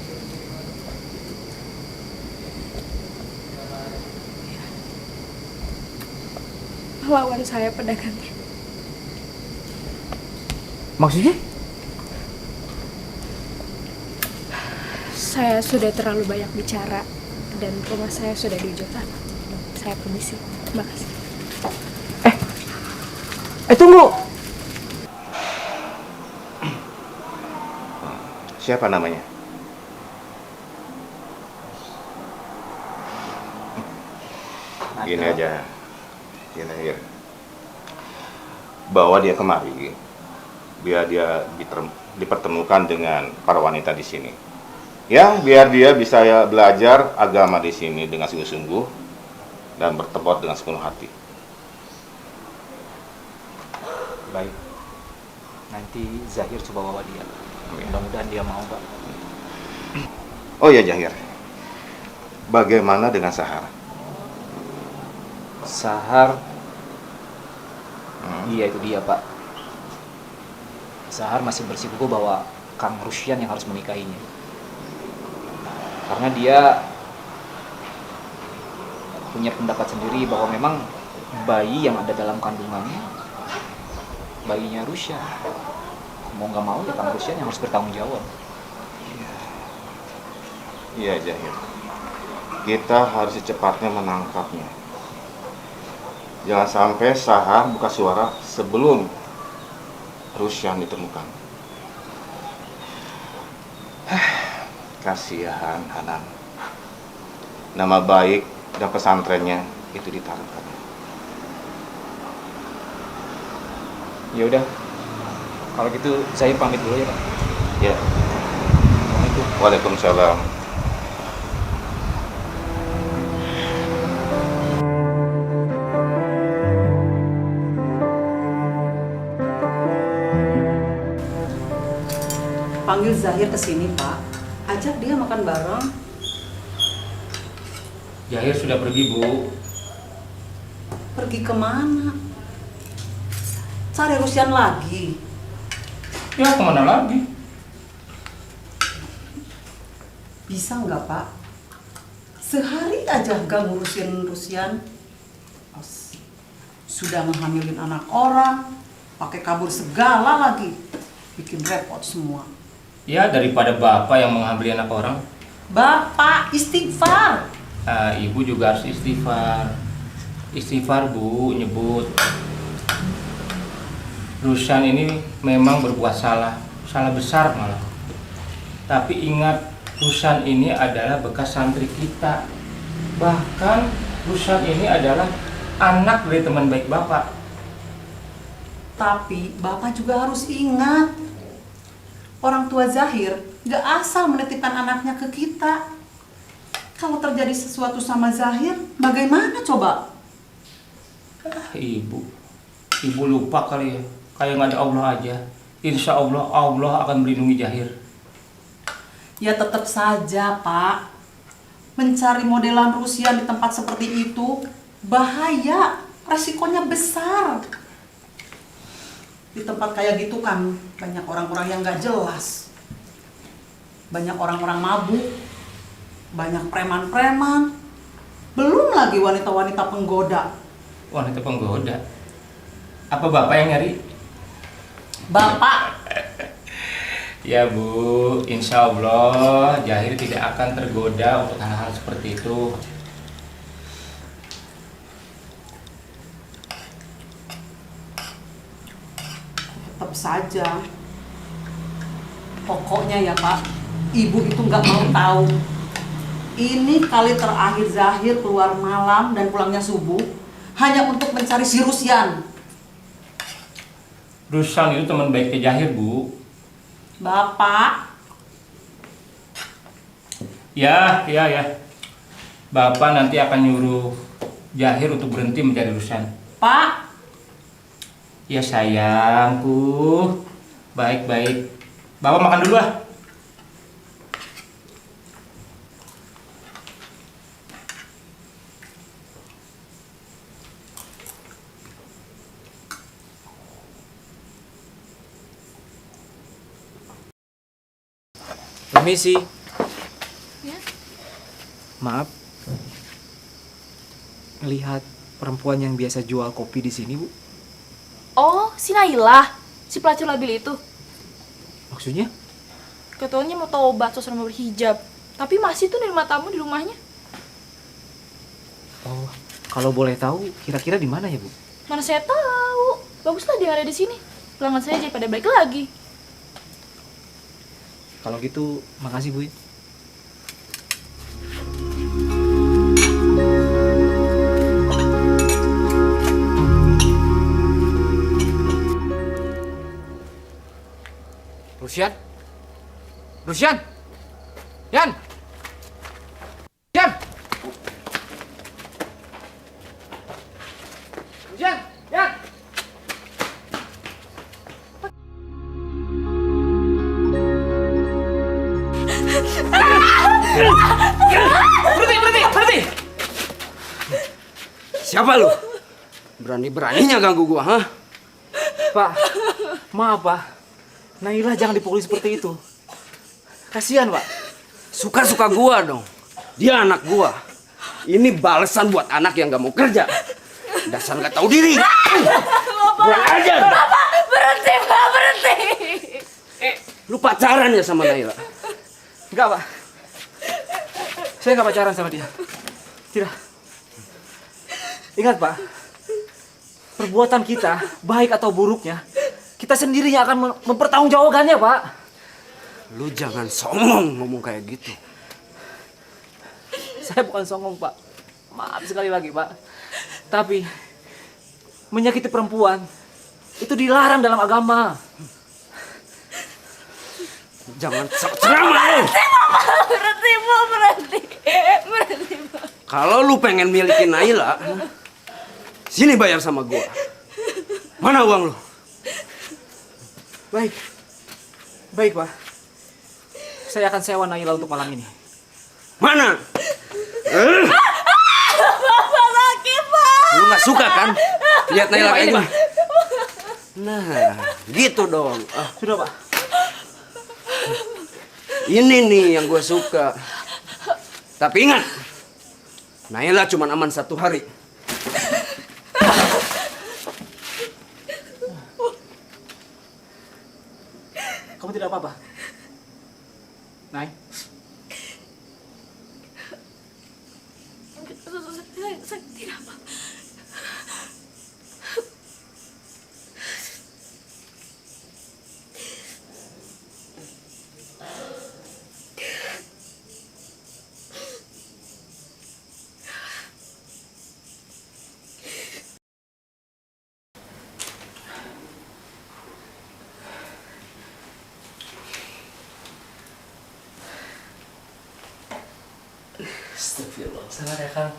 Lawan saya pedagangnya. Maksudnya? Saya sudah terlalu banyak bicara dan rumah saya sudah di ujung tanah. Saya permisi. Terima kasih. Tunggu. Siapa namanya? Gini aja, bawa dia kemari, biar dia dipertemukan dengan para wanita di sini. Ya, biar dia bisa belajar agama di sini dengan sungguh-sungguh dan bertobat dengan sepenuh hati. Baik. Nanti Zahir coba bawa dia. Mudah-mudahan dia mau, Pak. Oh ya, Jahir. Bagaimana dengan Sahar? Sahar. Iya, itu dia, Pak. Sahar masih bersikukuh bahwa Kang Rusyan yang harus menikahinya. Karena dia punya pendapat sendiri bahwa memang bayi yang ada dalam kandungannya bayinya Rusyan. Mau nggak mau ya Kang Rusyan yang harus bertanggung jawab. Iya, Jahir. Kita harus secepatnya menangkapnya. Jangan sampai Sahar buka suara sebelum Rusyan ditemukan. Kasihan Hanan. Nama baik dan pesantrennya itu ditaruhkan. Ya udah, Kalau gitu Zahir pamit dulu ya Pak. Ya. Waalaikumsalam. Panggil Zahir ke sini, Pak. Ajak dia makan bareng. Zahir sudah pergi, Bu. Pergi kemana? Cari Rusian lagi. Ya, kemana lagi? Bisa nggak, Pak? Sehari aja gak ngurusin Rusian. Sudah menghamilin anak orang, pakai kabur segala lagi. Bikin repot semua. Ya, daripada Bapak yang menghamili anak orang. Bapak, istighfar. Ibu juga harus istighfar. Istighfar, Bu, nyebut. Rusyan ini memang berbuat salah besar malah. Tapi ingat, Rusyan ini adalah bekas santri kita. Bahkan Rusyan ini adalah anak dari teman baik Bapak. Tapi Bapak juga harus ingat, orang tua Zahir gak asal menitipkan anaknya ke kita. Kalau terjadi sesuatu sama Zahir, bagaimana coba? Ibu lupa kali ya. Kayak nggak ada Allah aja. Insya Allah, Allah akan melindungi Zahir. Ya tetap saja, Pak. Mencari modelan Rusian di tempat seperti itu bahaya, resikonya besar. Di tempat kayak gitu kan banyak orang-orang yang nggak jelas. Banyak orang-orang mabuk, banyak preman-preman. Belum lagi wanita-wanita penggoda. Wanita penggoda? Apa Bapak yang nyari? Bapak. Ya Bu, insya Allah Zahir tidak akan tergoda untuk hal-hal seperti itu. Tetap saja. Pokoknya ya Pak, Ibu itu nggak mau tahu. Ini kali terakhir Zahir keluar malam dan pulangnya subuh hanya untuk mencari si Rusian. Rusyan itu teman baiknya Zahir, Bu. Bapak. Ya. Bapak nanti akan nyuruh Zahir untuk berhenti mencari Rusyan. Pak. Ya sayangku. Baik. Bapak makan dulu ah. Permisi. Ya? Maaf. Lihat perempuan yang biasa jual kopi di sini, Bu. Oh, si Nailah, si pelacur labil itu. Maksudnya? Katanya mau taubat sosok mau berhijab, tapi masih tuh nerima tamu di rumahnya. Oh, kalau boleh tahu, kira-kira di mana ya, Bu? Mana saya tahu. Baguslah dia ada di sini. Pelanggan saya jadi pada baik lagi. Kalau gitu, makasih, Bu. Rusyan? Yan! Berhenti! Siapa lu? Berani-beraninya ganggu gua, hah? Pak, maaf, Pak. Nailah jangan dipukuli seperti itu. Kasihan, Pak. Suka-suka gua dong. Dia anak gua. Ini balasan buat anak yang gak mau kerja. Dasar gak tahu diri. Kurang ajar. Bapak, berhenti, Pak, berhenti. Lu pacaran ya sama Naila? Enggak, Pak. Saya nggak pacaran sama dia. Tidak. Ingat, Pak. Perbuatan kita, baik atau buruknya, kita sendiri yang akan mempertanggungjawabkannya, Pak. Lu jangan songong ngomong kayak gitu. Saya bukan songong, Pak. Maaf sekali lagi, Pak. Tapi, menyakiti perempuan, itu dilarang dalam agama. Jangan ceramah lu. Berhenti, Pak. Berhenti. Berhenti, Pak. Kalau lu pengen milikin Naila, sini bayar sama gua. Mana uang lu? Baik. Baik, Pak. Saya akan sewa Naila untuk malam ini. Mana? Bapak sakit, Pak. Lu nggak suka kan? Lihat Naila kayak gini. Nah, gitu dong. Sudah, Pak. Ini nih yang gue suka. Tapi ingat, Naila cuma aman 1 hari. Kamu tidak apa-apa? Nay? Saya tidak apa. Astagfirullah, salah ya, Kang.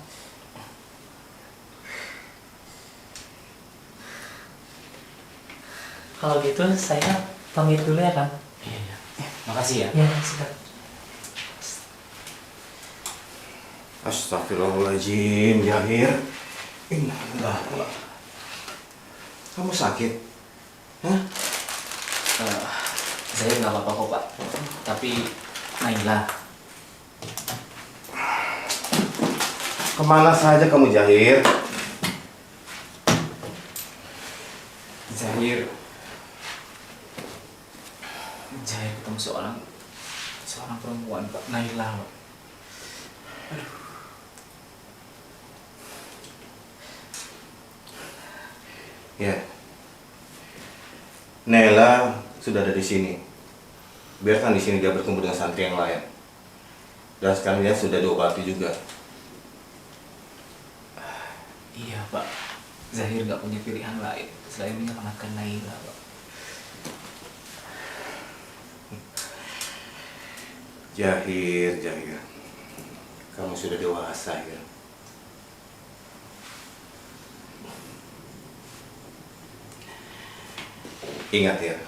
Kalau gitu saya pamit dulu ya, Kang. Iya. Makasih ya. Ya, sudah. Astagfirullahaladzim, Jahir. Innalillah. Kamu sakit? Hah? Saya nggak apa-apa kok, Pak. Tapi Naila. Kemana saja kamu, Jahir? Zahir ketemu seorang perempuan, Pak. Naila, Pak. Ya. Nela sudah ada di sini. Biarkan di sini dia bertemu dengan santri yang lain. Dan sekarang dia sudah diobati juga. Iya, Pak. Zahir nggak punya pilihan lain selain menyelamatkan Naila, Pak. Jahir. Kamu sudah dewasa, ya. Ingat ya,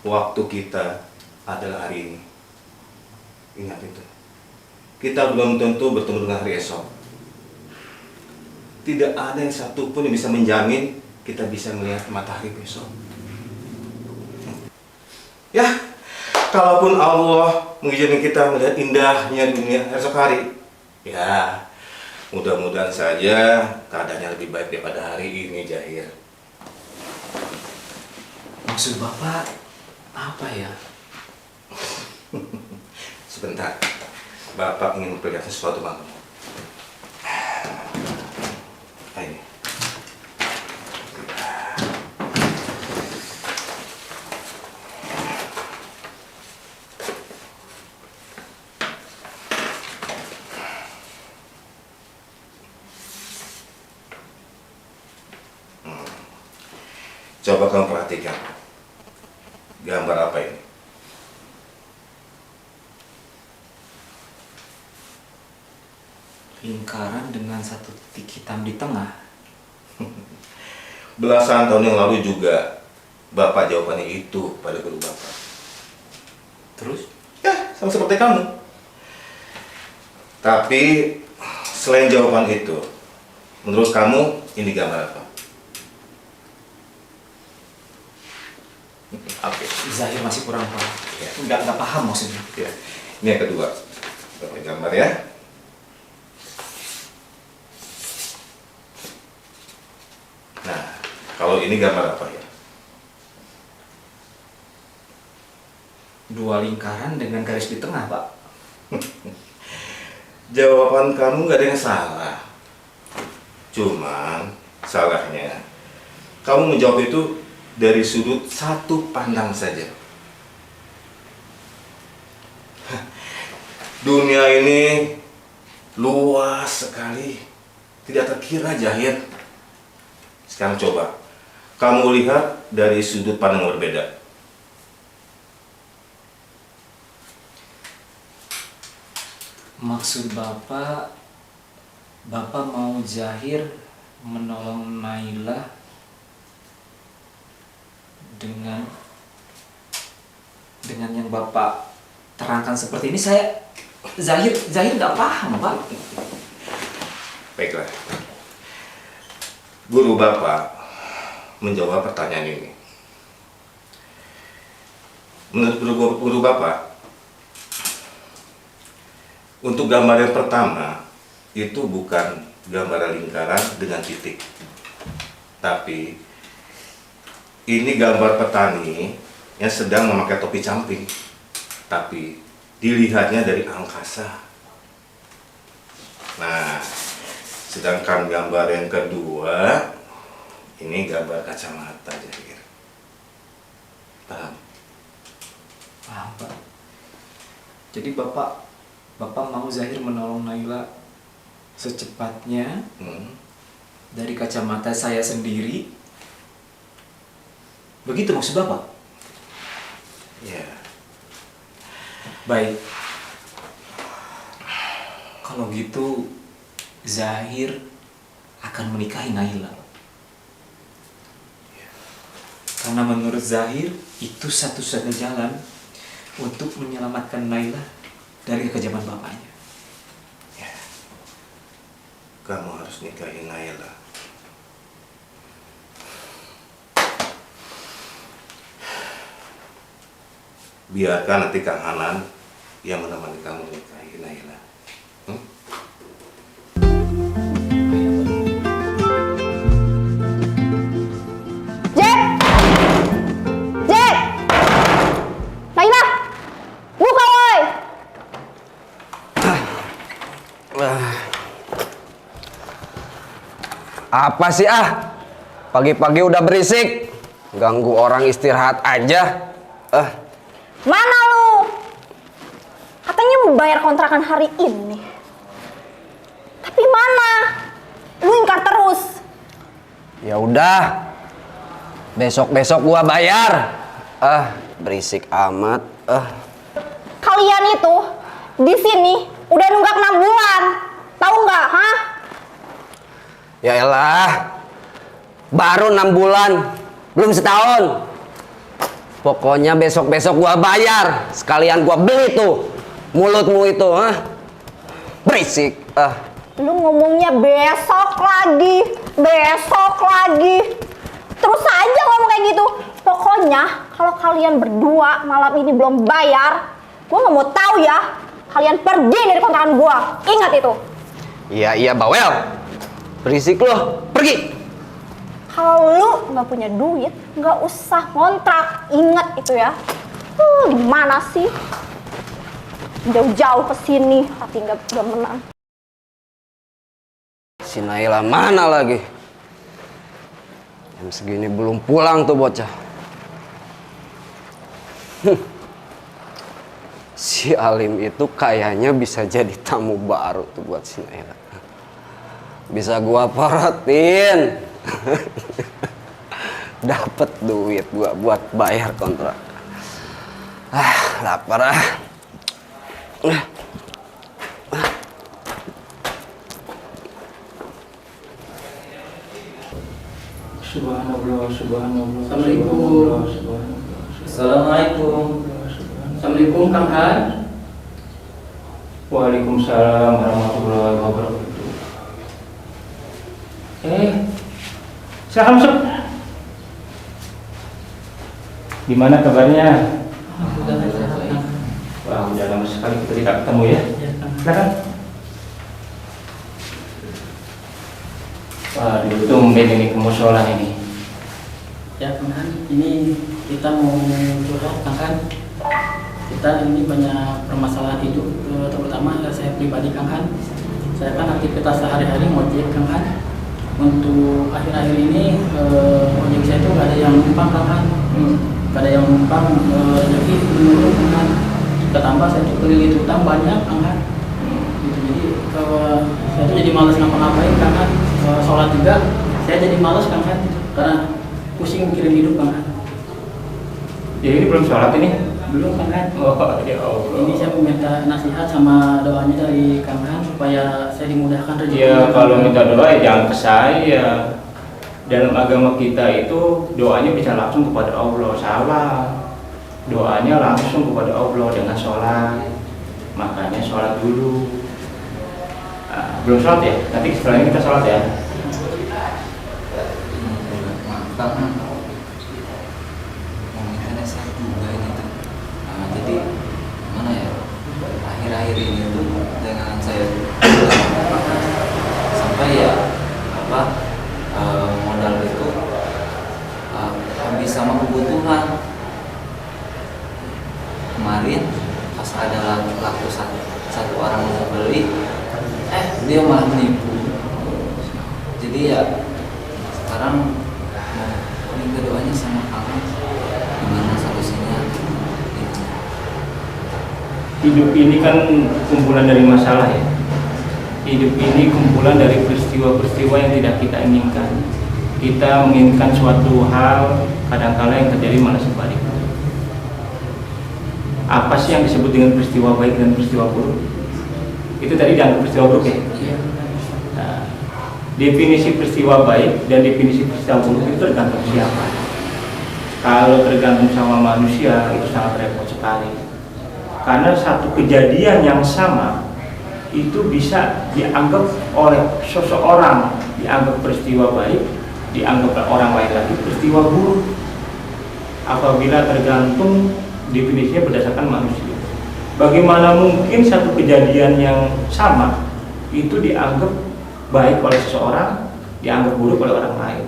waktu kita adalah hari ini. Ingat itu. Kita belum tentu bertemu dengan hari esok. Tidak ada yang satupun yang bisa menjamin kita bisa melihat matahari besok. Ya, kalaupun Allah mengizinkan kita melihat indahnya dunia esok hari, ya mudah-mudahan saja keadaannya lebih baik daripada hari ini, Jahir. Maksud Bapak apa ya? Sebentar, Bapak ingin memperlihatkan sesuatu bang. Ini. Coba kamu perhatikan. Gambar apa ini? Lingkaran dengan satu titik hitam di tengah. Belasan tahun yang lalu juga Bapak jawabannya itu pada guru Bapak. Terus? Ya, sama seperti kamu. Tapi selain jawaban itu, menurut kamu ini gambar apa? Oke. Zahir masih kurang paham. Ya. Nggak paham maksudnya. Ya. Ini yang kedua. Kita gambar ya. Nah, kalau ini gambar apa ya? Dua lingkaran dengan garis di tengah, Pak. Jawaban kamu nggak ada yang salah. Cuman salahnya kamu menjawab itu dari sudut satu pandang saja. Dunia ini luas sekali, tidak terkira, Jahir. Sekarang coba kamu lihat dari sudut pandang yang berbeda. Maksud Bapak mau Zahir menolong Naila dengan yang Bapak terangkan seperti ini. Zahir nggak paham, Pak. Baiklah. Guru Bapak menjawab pertanyaan ini. Menurut guru Bapak, untuk gambar yang pertama itu bukan gambar lingkaran dengan titik, tapi ini gambar petani yang sedang memakai topi camping, tapi dilihatnya dari angkasa. Nah, sedangkan gambar yang kedua ini gambar kacamata, Zahir. Paham? Paham, Pak. Jadi Bapak mau Zahir menolong Naila secepatnya dari kacamata saya sendiri. Begitu maksud Bapak? Ya. Baik. Kalau gitu Zahir akan menikahi Naila. Karena menurut Zahir itu satu-satunya jalan untuk menyelamatkan Naila dari kekejaman bapaknya. Ya. Kamu harus nikahi Naila. Biarkan nanti Kang Hanan yang menemani kamu menikahi Naila. Jack! Naila! Buka woi! Apa sih Pagi-pagi udah berisik. Ganggu orang istirahat aja. Mana lu? Katanya mau bayar kontrakan hari ini. Tapi mana? Lu ingkar terus. Ya udah. Besok-besok gua bayar. Berisik amat. Kalian itu di sini udah nunggak 6 bulan. Tahu nggak, hah? Ya elah. Baru 6 bulan. Belum setahun. Pokoknya besok-besok gua bayar. Sekalian gua beli tuh mulutmu itu, berisik. Lu ngomongnya besok lagi. Terus aja ngomong kayak gitu. Pokoknya kalau kalian berdua malam ini belum bayar, gua nggak mau tahu ya. Kalian pergi dari kontrakan gua. Ingat itu. Iya bawel. Berisik loh. Pergi. Kalau lu nggak punya duit, nggak usah ngontrak. Ingat itu ya. Gimana sih? Jauh-jauh ke sini, hati nggak menang. Si Naila mana lagi? Jam segini belum pulang tuh bocah. Si Alim itu kayaknya bisa jadi tamu baru tuh buat si Naila. Bisa gua porotin. Dapat duit gua buat bayar kontrak. Lapar. Subhanallah. Assalamualaikum. Assalamualaikum. Assalamualaikum Kang Han. Waalaikumsalam warahmatullahi wabarakatuh. Silahkan masuk. Gimana kabarnya? Wah, udah lama sekali kita tidak ketemu ya. Silakan. Waduh, tumben ini ke musola ini. Ya Kang Han, ini kita mau curhat Kang Han. Kita ini banyak permasalahan hidup, terutama saya pribadi Kang Han. Saya kan aktivitas sehari-hari ngojek Kang Han. Untuk akhir-akhir ini ojek saya itu nggak ada yang numpang Kang Han. Nggak ada yang numpang, jadi menurun Kang Han. Ketambah saya itu kelilit utang banyak Kang Han. Gitu, jadi saya itu jadi malas ngapa-ngapain Kang Han. Sholat juga saya jadi malas Kang Han, karena pusing mikirin hidup Kang Han. Ya ini belum sholat ini. Belum kan? Oh ya Allah. Ini saya meminta nasihat sama doanya dari Kang Han supaya saya dimudahkan rezeki. Ya kalau minta doa ya jangan ke saya. Dalam agama kita itu doanya bisa langsung kepada Allah. Salah. Doanya langsung kepada Allah dengan sholat. Makanya sholat dulu. Nah, belum sholat ya? Nanti setelahnya kita sholat ya. Maaf, momennya saya juga ini tuh. Jadi mana ya? Akhir-akhir ini tuh dengan saya sampai ya modal itu habis sama kebutuhan. Kemarin pas ada laku satu orang mau beli, dia malah menipu. Jadi ya sekarang mau minta doanya sama kamu, gimana solusinya? Hidup ini kan kumpulan dari masalah ya. Hidup ini kumpulan dari peristiwa-peristiwa yang tidak kita inginkan. Kita menginginkan suatu hal, kadang-kala yang terjadi malah sebaliknya. Apa sih yang disebut dengan peristiwa baik dan peristiwa buruk? Itu tadi dianggap peristiwa buruk ya? Nah, definisi peristiwa baik dan definisi peristiwa buruk itu tergantung siapa. Kalau tergantung sama manusia itu sangat repot sekali. Karena satu kejadian yang sama itu bisa dianggap oleh seseorang dianggap peristiwa baik, dianggap orang lain lagi peristiwa buruk. Apabila tergantung definisinya berdasarkan manusia. Bagaimana mungkin satu kejadian yang sama itu dianggap baik oleh seseorang, dianggap buruk oleh orang lain.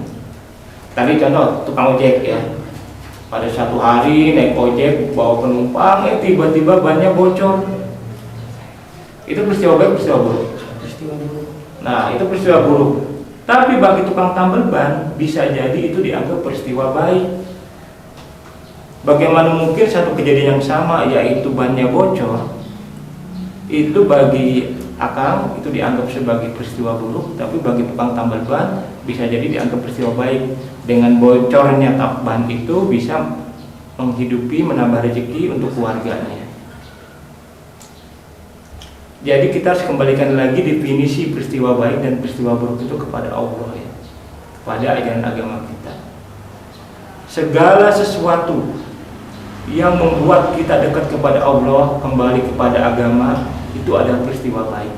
Tadi contoh tukang ojek ya. Pada satu hari naik ojek bawa penumpang, tiba-tiba bannya bocor. Itu peristiwa baik, peristiwa buruk. Peristiwa buruk. Nah, itu peristiwa buruk. Tapi bagi tukang tambal ban bisa jadi itu dianggap peristiwa baik. Bagaimana mungkin satu kejadian yang sama yaitu bannya bocor itu bagi akang itu dianggap sebagai peristiwa buruk, tapi bagi tukang tambal ban bisa jadi dianggap peristiwa baik. Dengan bocornya ban itu bisa menghidupi, menambah rezeki untuk keluarganya. Jadi kita harus kembalikan lagi definisi peristiwa baik dan peristiwa buruk itu kepada Allah ya, pada ajaran agama kita. Segala sesuatu yang membuat kita dekat kepada Allah, kembali kepada agama, itu adalah peristiwa baik.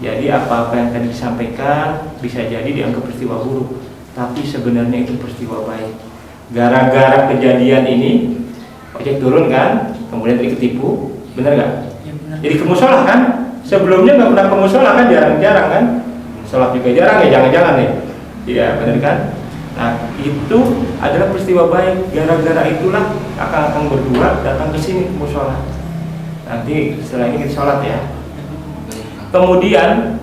Jadi apa-apa yang tadi disampaikan bisa jadi dianggap peristiwa buruk, tapi sebenarnya itu peristiwa baik. Gara-gara kejadian ini ojek turun kan, kemudian tadi ketipu, benar nggak? Ya, benar. Jadi ke musola kan, sebelumnya nggak pernah ke musola kan, jarang-jarang kan, sholat juga jarang ya, jangan-jangan nih, iya benar kan? Nah itu adalah peristiwa baik. Gara-gara itulah akang berdua datang ke sini ke musola. Nanti setelah ini kita sholat ya. Kemudian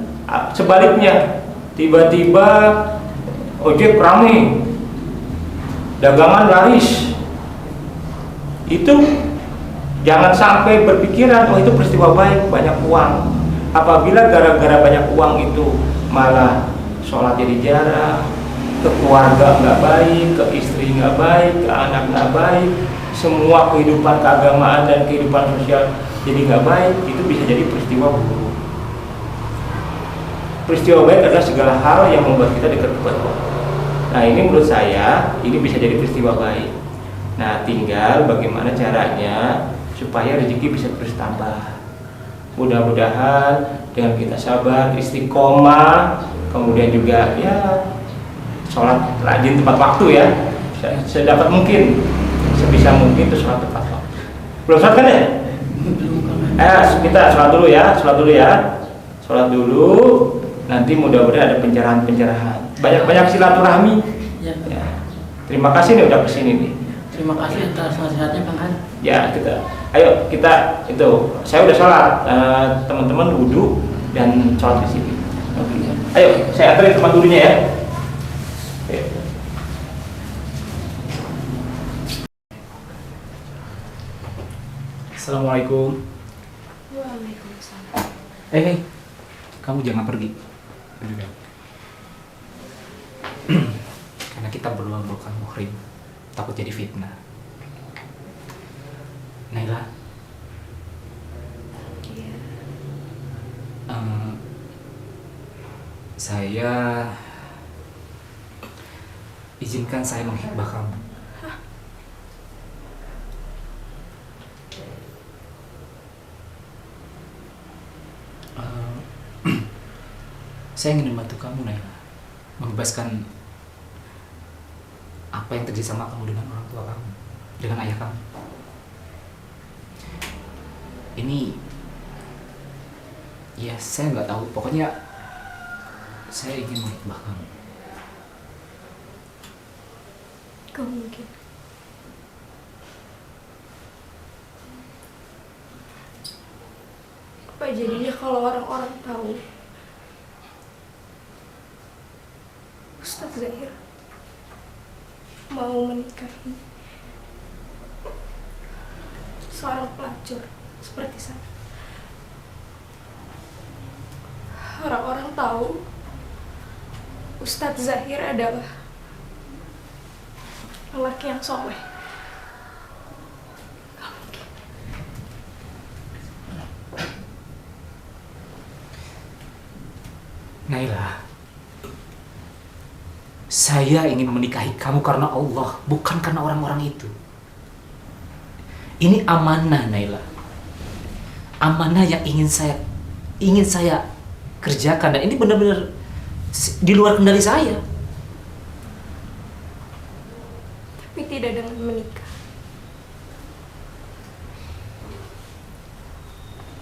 sebaliknya tiba-tiba ojek ramai, dagangan laris. Itu jangan sampai berpikiran oh itu peristiwa baik, banyak uang. Apabila gara-gara banyak uang itu malah sholat jadi jarang, ke keluarga nggak baik, ke istri nggak baik, ke anak nggak baik, semua kehidupan keagamaan dan kehidupan sosial jadi nggak baik, itu bisa jadi peristiwa buruk. Peristiwa baik adalah segala hal yang membuat kita dekat kepada Allah. Nah ini menurut saya ini bisa jadi peristiwa baik. Nah tinggal bagaimana caranya supaya rezeki bisa terus tambah. Mudah-mudahan dengan kita sabar, istiqomah, kemudian juga ya sholat rajin tepat waktu ya, sedapat mungkin, sebisa mungkin itu sholat tepat waktu. Belum sholat kan ya? Kita sholat dulu ya, sholat dulu. Nanti mudah-mudahan ada pencerahan-pencerahan. Banyak-banyak silaturahmi. Ya. Ya. Terima kasih nih udah kesini nih. Terima kasih atas nasihatnya Kang Han. Ya ayo kita itu, saya udah sholat, teman-teman wudhu dan sholat di sini. Oke. Ayo saya anterin tempat wudhunya ya. Assalamualaikum. Waalaikumsalam. Kamu jangan pergi. Karena kita berdua bukan muhrim, takut jadi fitnah. Naila. Iya. Saya izinkan saya menghibah kamu. Saya ingin membantu kamu, Naila, membebaskan apa yang terjadi sama kamu dengan orang tua kamu, dengan ayah kamu. Ini, ya saya nggak tahu. Pokoknya saya ingin menghibah kamu. Gak mungkin. Apa jadinya kalau orang-orang tahu Ustadz Zahir mau menikahi seorang pelacur seperti saya? Orang-orang tahu Ustadz Zahir adalah lelaki yang soleh. Gak mungkin. Naila, saya ingin menikahi kamu karena Allah, bukan karena orang-orang itu. Ini amanah, Naila. Amanah yang ingin saya kerjakan, dan ini benar-benar di luar kendali saya. Tapi tidak dengan menikah.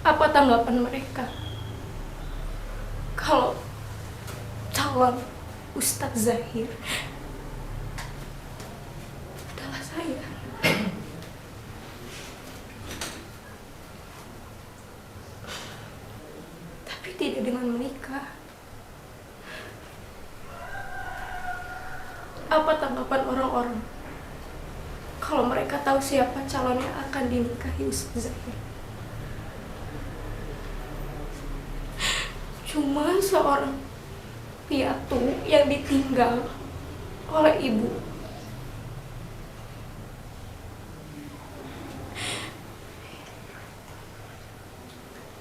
Apa tanggapan mereka kalau calon Ustadz Zahir adalah saya? Tapi tidak dengan menikah. Apa tanggapan orang-orang kalau mereka tahu siapa calon yang akan dinikahi Ustadz Zahir? Cuma seorang piatu yang ditinggal oleh ibu.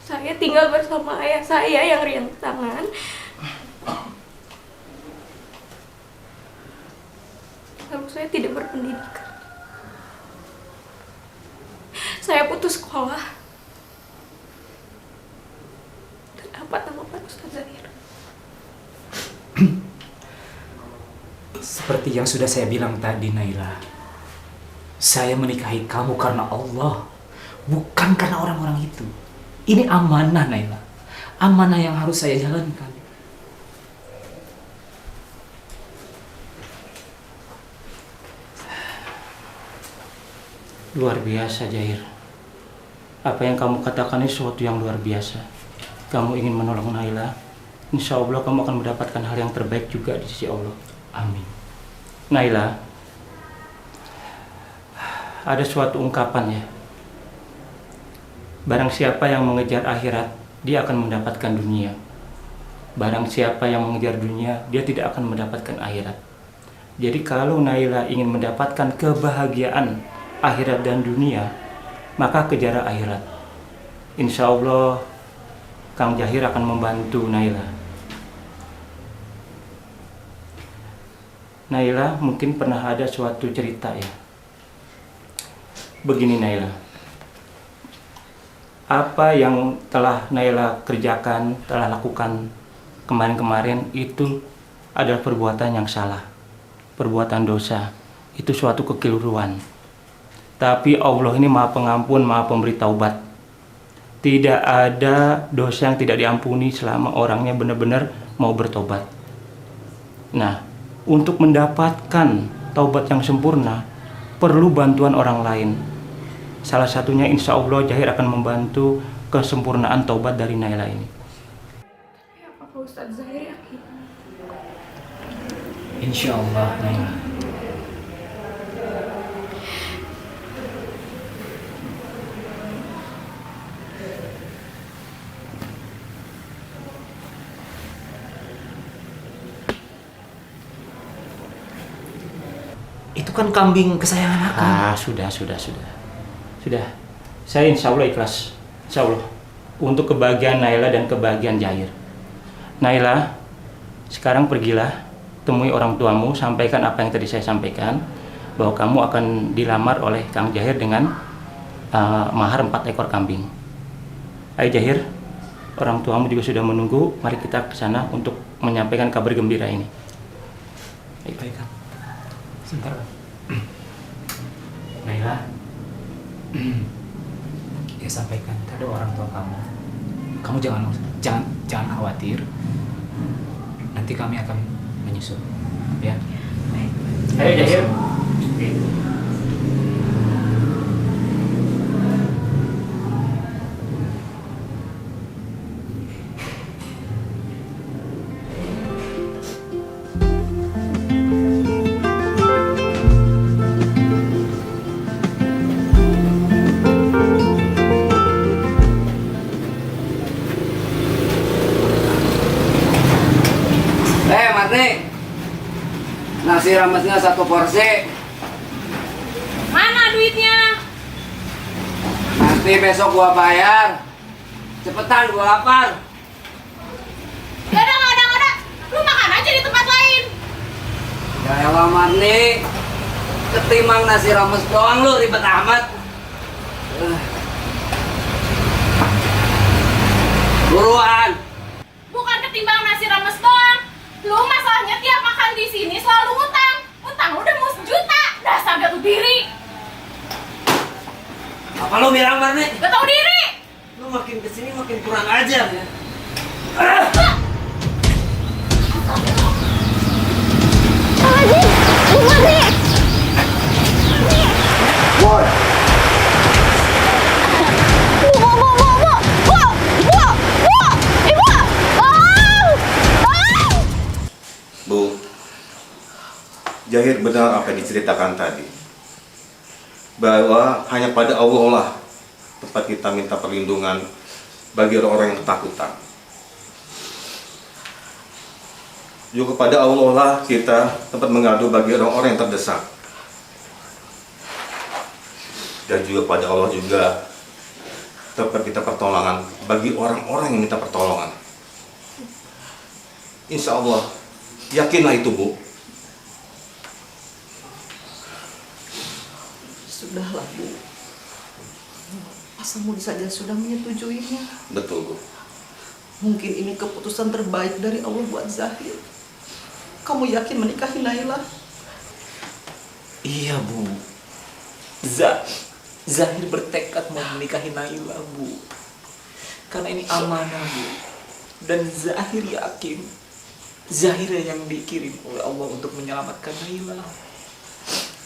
Saya tinggal bersama ayah saya yang riang tangan. Lalu saya tidak berpendidikan. Saya putus sekolah. Dan apa tanggapan Ustadz Zahir? Seperti yang sudah saya bilang tadi, Naila, saya menikahi kamu karena Allah, bukan karena orang-orang itu. Ini amanah, Naila. Amanah yang harus saya jalankan. Luar biasa, Jair. Apa yang kamu katakan ini sesuatu yang luar biasa. Kamu ingin menolong Naila, insya Allah kamu akan mendapatkan hal yang terbaik juga di sisi Allah. Amin. Naila, ada suatu ungkapan ya. Barang siapa yang mengejar akhirat, dia akan mendapatkan dunia. Barang siapa yang mengejar dunia, dia tidak akan mendapatkan akhirat. Jadi kalau Naila ingin mendapatkan kebahagiaan akhirat dan dunia, maka kejar akhirat. Insya Allah Kang Jahir akan membantu Naila. Naila mungkin pernah ada suatu cerita ya. Begini Naila, apa yang telah Naila kerjakan, telah lakukan kemarin-kemarin itu adalah perbuatan yang salah, perbuatan dosa, itu suatu kekeliruan. Tapi Allah ini Maha Pengampun, Maha Pemberi Taubat. Tidak ada dosa yang tidak diampuni selama orangnya benar-benar mau bertobat. Nah, untuk mendapatkan taubat yang sempurna, perlu bantuan orang lain. Salah satunya insya Allah Jahir akan membantu kesempurnaan taubat dari Naila ini. Apakah Ustadz Zahir yakin? Insya Allah, Naila. Itu kan kambing kesayangan Akang. Sudah. Saya insya Allah ikhlas. Insya Allah. Untuk kebahagiaan Naila dan kebahagiaan Zahir. Naila, sekarang pergilah. Temui orang tuamu. Sampaikan apa yang tadi saya sampaikan. Bahwa kamu akan dilamar oleh Kang Zahir dengan mahar 4 ekor kambing. Ayo Zahir. Orang tuamu juga sudah menunggu. Mari kita ke sana untuk menyampaikan kabar gembira ini. Baik, Kang. Sebentar. Naila. Ya sampaikan pada orang tua kamu. Kamu jangan khawatir. Nanti kami akan menyusul. Ya. Ayo Zahir. Marni, nasi ramesnya 1 porsi. Mana duitnya? Nanti besok gua bayar. Cepetan, gua lapar. Gak ada. Lu makan aja di tempat lain. Ya elah Marni, ketimbang nasi rames doang lu ribet amat. Buruan. Bukan ketimbang nasi rames doang. Lu masalahnya tiap makan di sini selalu utang. Utang lu udah mau 1 juta. Dasar gak tahu diri. Apa lu bilang Marni? Gak tahu diri. Lu makin kesini makin kurang ajar ya. Bu, Zahir benar apa yang diceritakan tadi. Bahwa hanya pada Allah lah tempat kita minta perlindungan bagi orang-orang yang ketakutan. Juga kepada Allah lah kita tempat mengadu bagi orang-orang yang terdesak. Dan juga pada Allah juga tempat kita pertolongan bagi orang-orang yang minta pertolongan. Insya Allah, yakinlah itu, Bu. Sudahlah, Bu. Pasamudi saja sudah menyetujuinya. Betul, Bu. Mungkin ini keputusan terbaik dari Allah buat Zahir. Kamu yakin menikahi Naila? Iya, Bu. Zahir bertekad mau menikahi Naila, Bu. Karena ini amanah, Bu. Dan Zahir yakin Zahir yang dikirim oleh Allah untuk menyelamatkan Naila.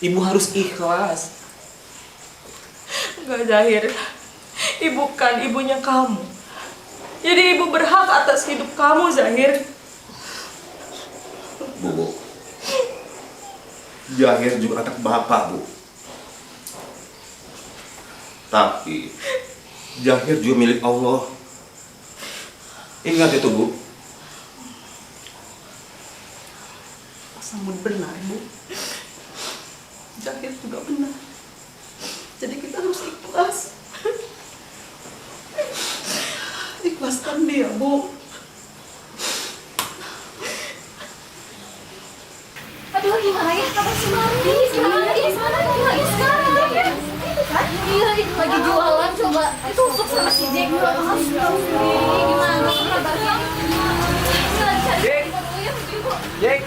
Ibu harus ikhlas. Enggak, Zahir. Ibu kan ibunya kamu. Jadi ibu berhak atas hidup kamu, Zahir. Bu. Zahir juga anak bapak, Bu. Tapi Zahir juga milik Allah. Ingat itu, Bu. Pasamudi benar, Bu. Zahir juga benar. Jadi kita harus ikhlas. Ikhlaskan dia, Bu. Aduh, gimana ya kabar si Marni? Gimana lagi sekarang ya? Iya, itu lagi jualan, coba tusuk sama si Jack. Gimana kabarnya? Jack. Jack.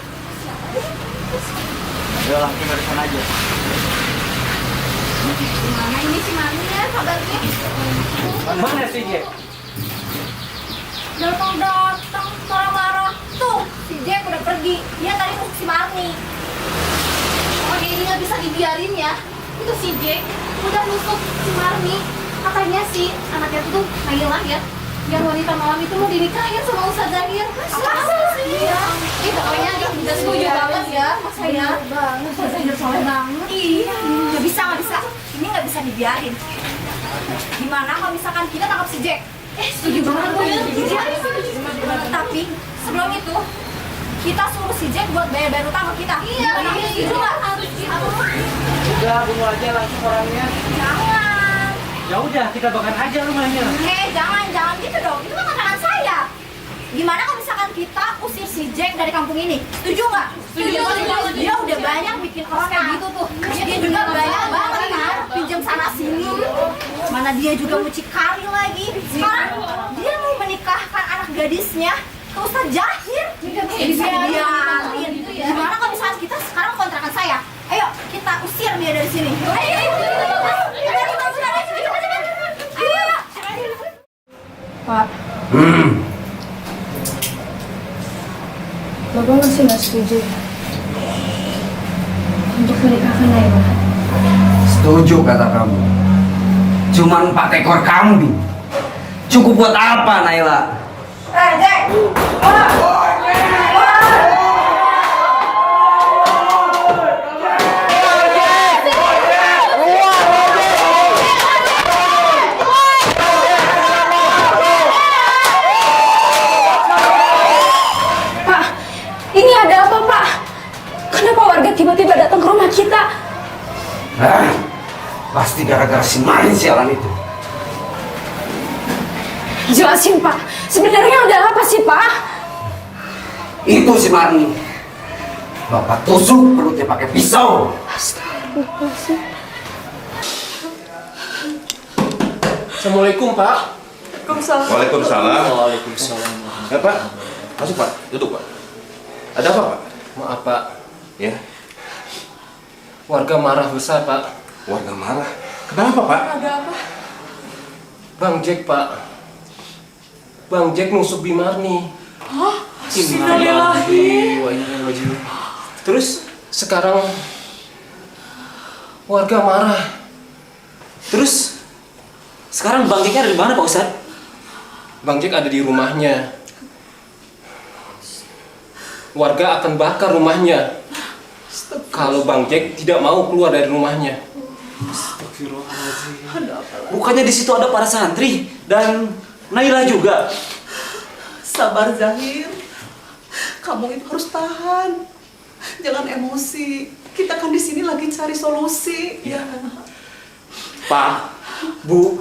Udah lah, kita dari sana aja. Gimana ini si Marni ya kabarnya? Mana sih Jack? Datang marah-marah. Tuh, si Jack udah pergi. Dia tadi mau si Marni. Pokoknya ini nggak bisa dibiarin ya. Itu si Jack udah nusuk si Marni. Katanya sih anaknya tuh Naila ya, yang wanita malam itu mau dinikahin sama Ustaz Zahir. Masa sih? Iya. Pokoknya dia setuju banget ya, Mas saya. Ustaz Zahir soleh banget. Iya. Nggak bisa. Ini nggak bisa dibiarin. Gimana kalau misalkan kita tangkap si Jack? Setuju banget. Tapi sebelum itu kita suruh si Jack buat bayar utang ke kita. Iya. Setuju nggak? Harus gitu. Udah, bunuh aja langsung orangnya. Jangan. Ya udah, kita bakar aja rumahnya. Jangan gitu dong. Itu kan kontrakan saya. Gimana kalau misalkan kita usir si Jack dari kampung ini? Setuju nggak? Setuju. Dia udah banyak bikin orang kayak gitu tuh. Dia juga banyak banget kan pinjam sana sini. Mana dia juga mucikari lagi. Sekarang dia mau menikahkan anak gadisnya ke Ustadz Jahir. Bisa dibiarin. Gimana kalau misalkan kita sekarang kontrakan saya? Ayo kita usir dia dari sini. Ayo. Pak. Bapak masih nggak setuju untuk menikahkan Naila? Setuju kata kamu. Cuman 4 ekor kambing. Cukup buat apa, Naila? Jack! Ini ada apa, Pak? Kenapa warga tiba-tiba datang ke rumah kita? Pasti gara-gara si Marin sialan itu. Jelasin, Pak. Sebenarnya ada apa sih, Pak? Itu si Marni. Bapak tusuk perutnya pakai pisau. Astagfirullahaladzim. Assalamualaikum, Pak. Waalaikumsalam. Waalaikumsalam. Ya, Pak. Masuk, Pak. Duduk, Pak. Ada apa, Pak? Maaf, Pak. Ya. Warga marah besar, Pak. Warga marah. Kenapa, Pak? Ada apa? Bang Jack, Pak. Bang Jack nusuk Bimarni. Hah? Innalillahi. Wa inna ilaihi raji'un. Terus sekarang warga marah. Terus sekarang Bang Jack ada di mana, Pak Ustadz? Bang Jack ada di rumahnya. Warga akan bakar rumahnya kalau Bang Jack tidak mau keluar dari rumahnya. Bukannya di situ ada para santri dan Naila juga. Sabar Zahir. Kamu itu harus tahan. Jangan emosi. Kita kan di sini lagi cari solusi. Ya. Pak, Bu,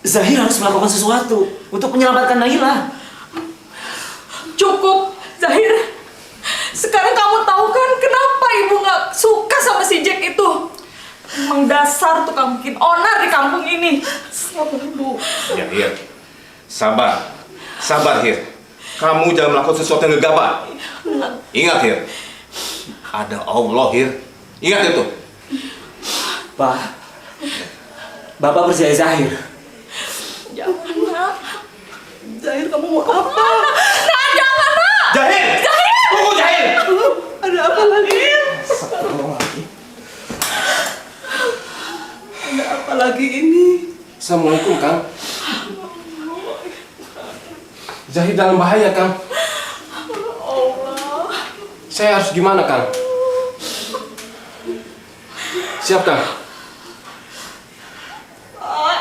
Zahir harus melakukan sesuatu untuk menyelamatkan Naila. Cukup, Zahir. Sekarang kamu tahu kan kenapa ibu nggak suka sama si Jack itu? Emang dasar tukang bikin onar di kampung ini. Sabar, Bu. Ya, Hir. Sabar. Sabar, Hir. Kamu jangan melakukan sesuatu yang gegabah. Ingat, Hir. Ada Allah, Hir. Ingat itu. Pak, Bapak percaya Zahir. Jangan, Nak. Zahir, kamu mau apa? Nah, jangan, Nak. Zahir! Tunggu, Zahir! Ada apa lagi? Ada apa lagi ini? Assalamualaikum, Kang. Zahid dalam bahaya, Kang. Allah. Saya harus gimana, Kang? Siap, Kang. Pak,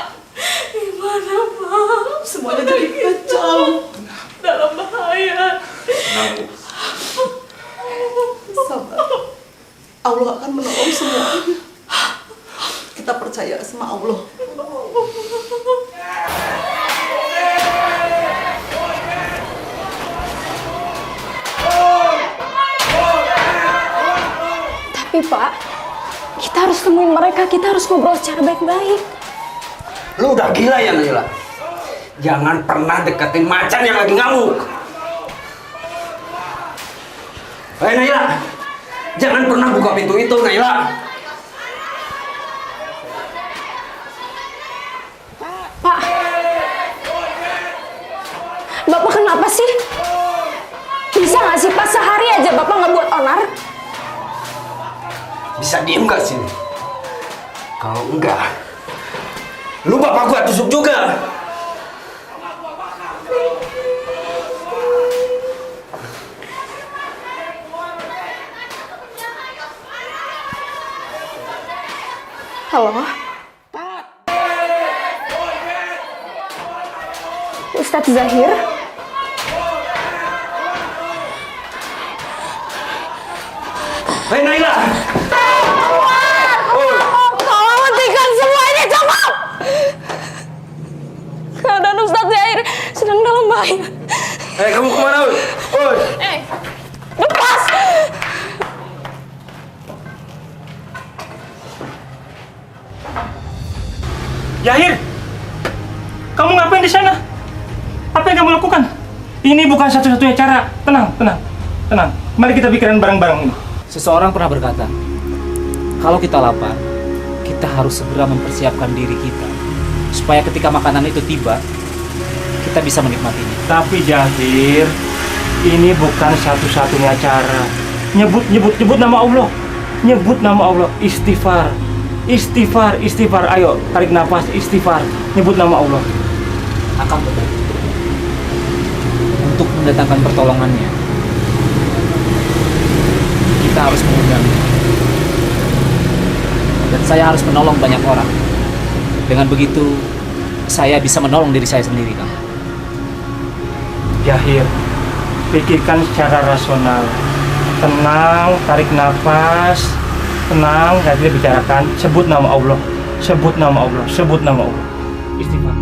gimana, Pak? Semuanya jadi kacau. Dalam bahaya. Nangku. Sabar. Allah akan menolong semuanya. Kita percaya sama Allah. Tapi, Pak, kita harus temuin mereka. Kita harus ngobrol secara baik-baik. Lu udah gila ya, Naila? Jangan pernah deketin macan yang lagi ngamuk. Hei, Naila, jangan pernah buka pintu itu, Naila. Pak, Bapak kenapa sih? Bisa nggak sih, Pak, sehari aja Bapak nggak buat onar? Bisa diem gak sini? Kalau enggak, lu bapak gua tusuk juga. Halo? Ustadz Zahir? Hei, Naila! Tolong, sedang dalam bahaya. Kamu kemana, Ul? Ul! Lepas! Yahir, kamu ngapain di sana? Apa yang kamu lakukan? Ini bukan satu-satunya cara. Tenang, tenang, tenang. Mari kita pikirkan bareng-bareng ini. Seseorang pernah berkata, kalau kita lapar, kita harus segera mempersiapkan diri kita supaya ketika makanan itu tiba, kita bisa menikmatinya. Tapi Jahir, ini bukan satu-satunya cara. Nyebut nama Allah. Nyebut nama Allah. Istighfar. Istighfar, istighfar. Ayo, tarik nafas, istighfar. Nyebut nama Allah. Akan betul. Untuk mendatangkan pertolongannya, kita harus mengundangnya. Dan saya harus menolong banyak orang. Dengan begitu, saya bisa menolong diri saya sendiri, Kang. Jahir, pikirkan secara rasional. Tenang, tarik nafas. Tenang, dan kita bicarakan. Sebut nama Allah. Sebut nama Allah. Sebut nama Allah. Istighfar.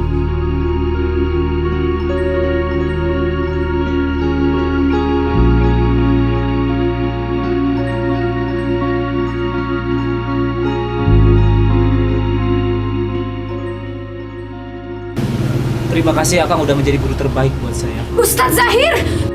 Terima kasih Akang udah menjadi guru terbaik buat saya. Ustadz Zahir!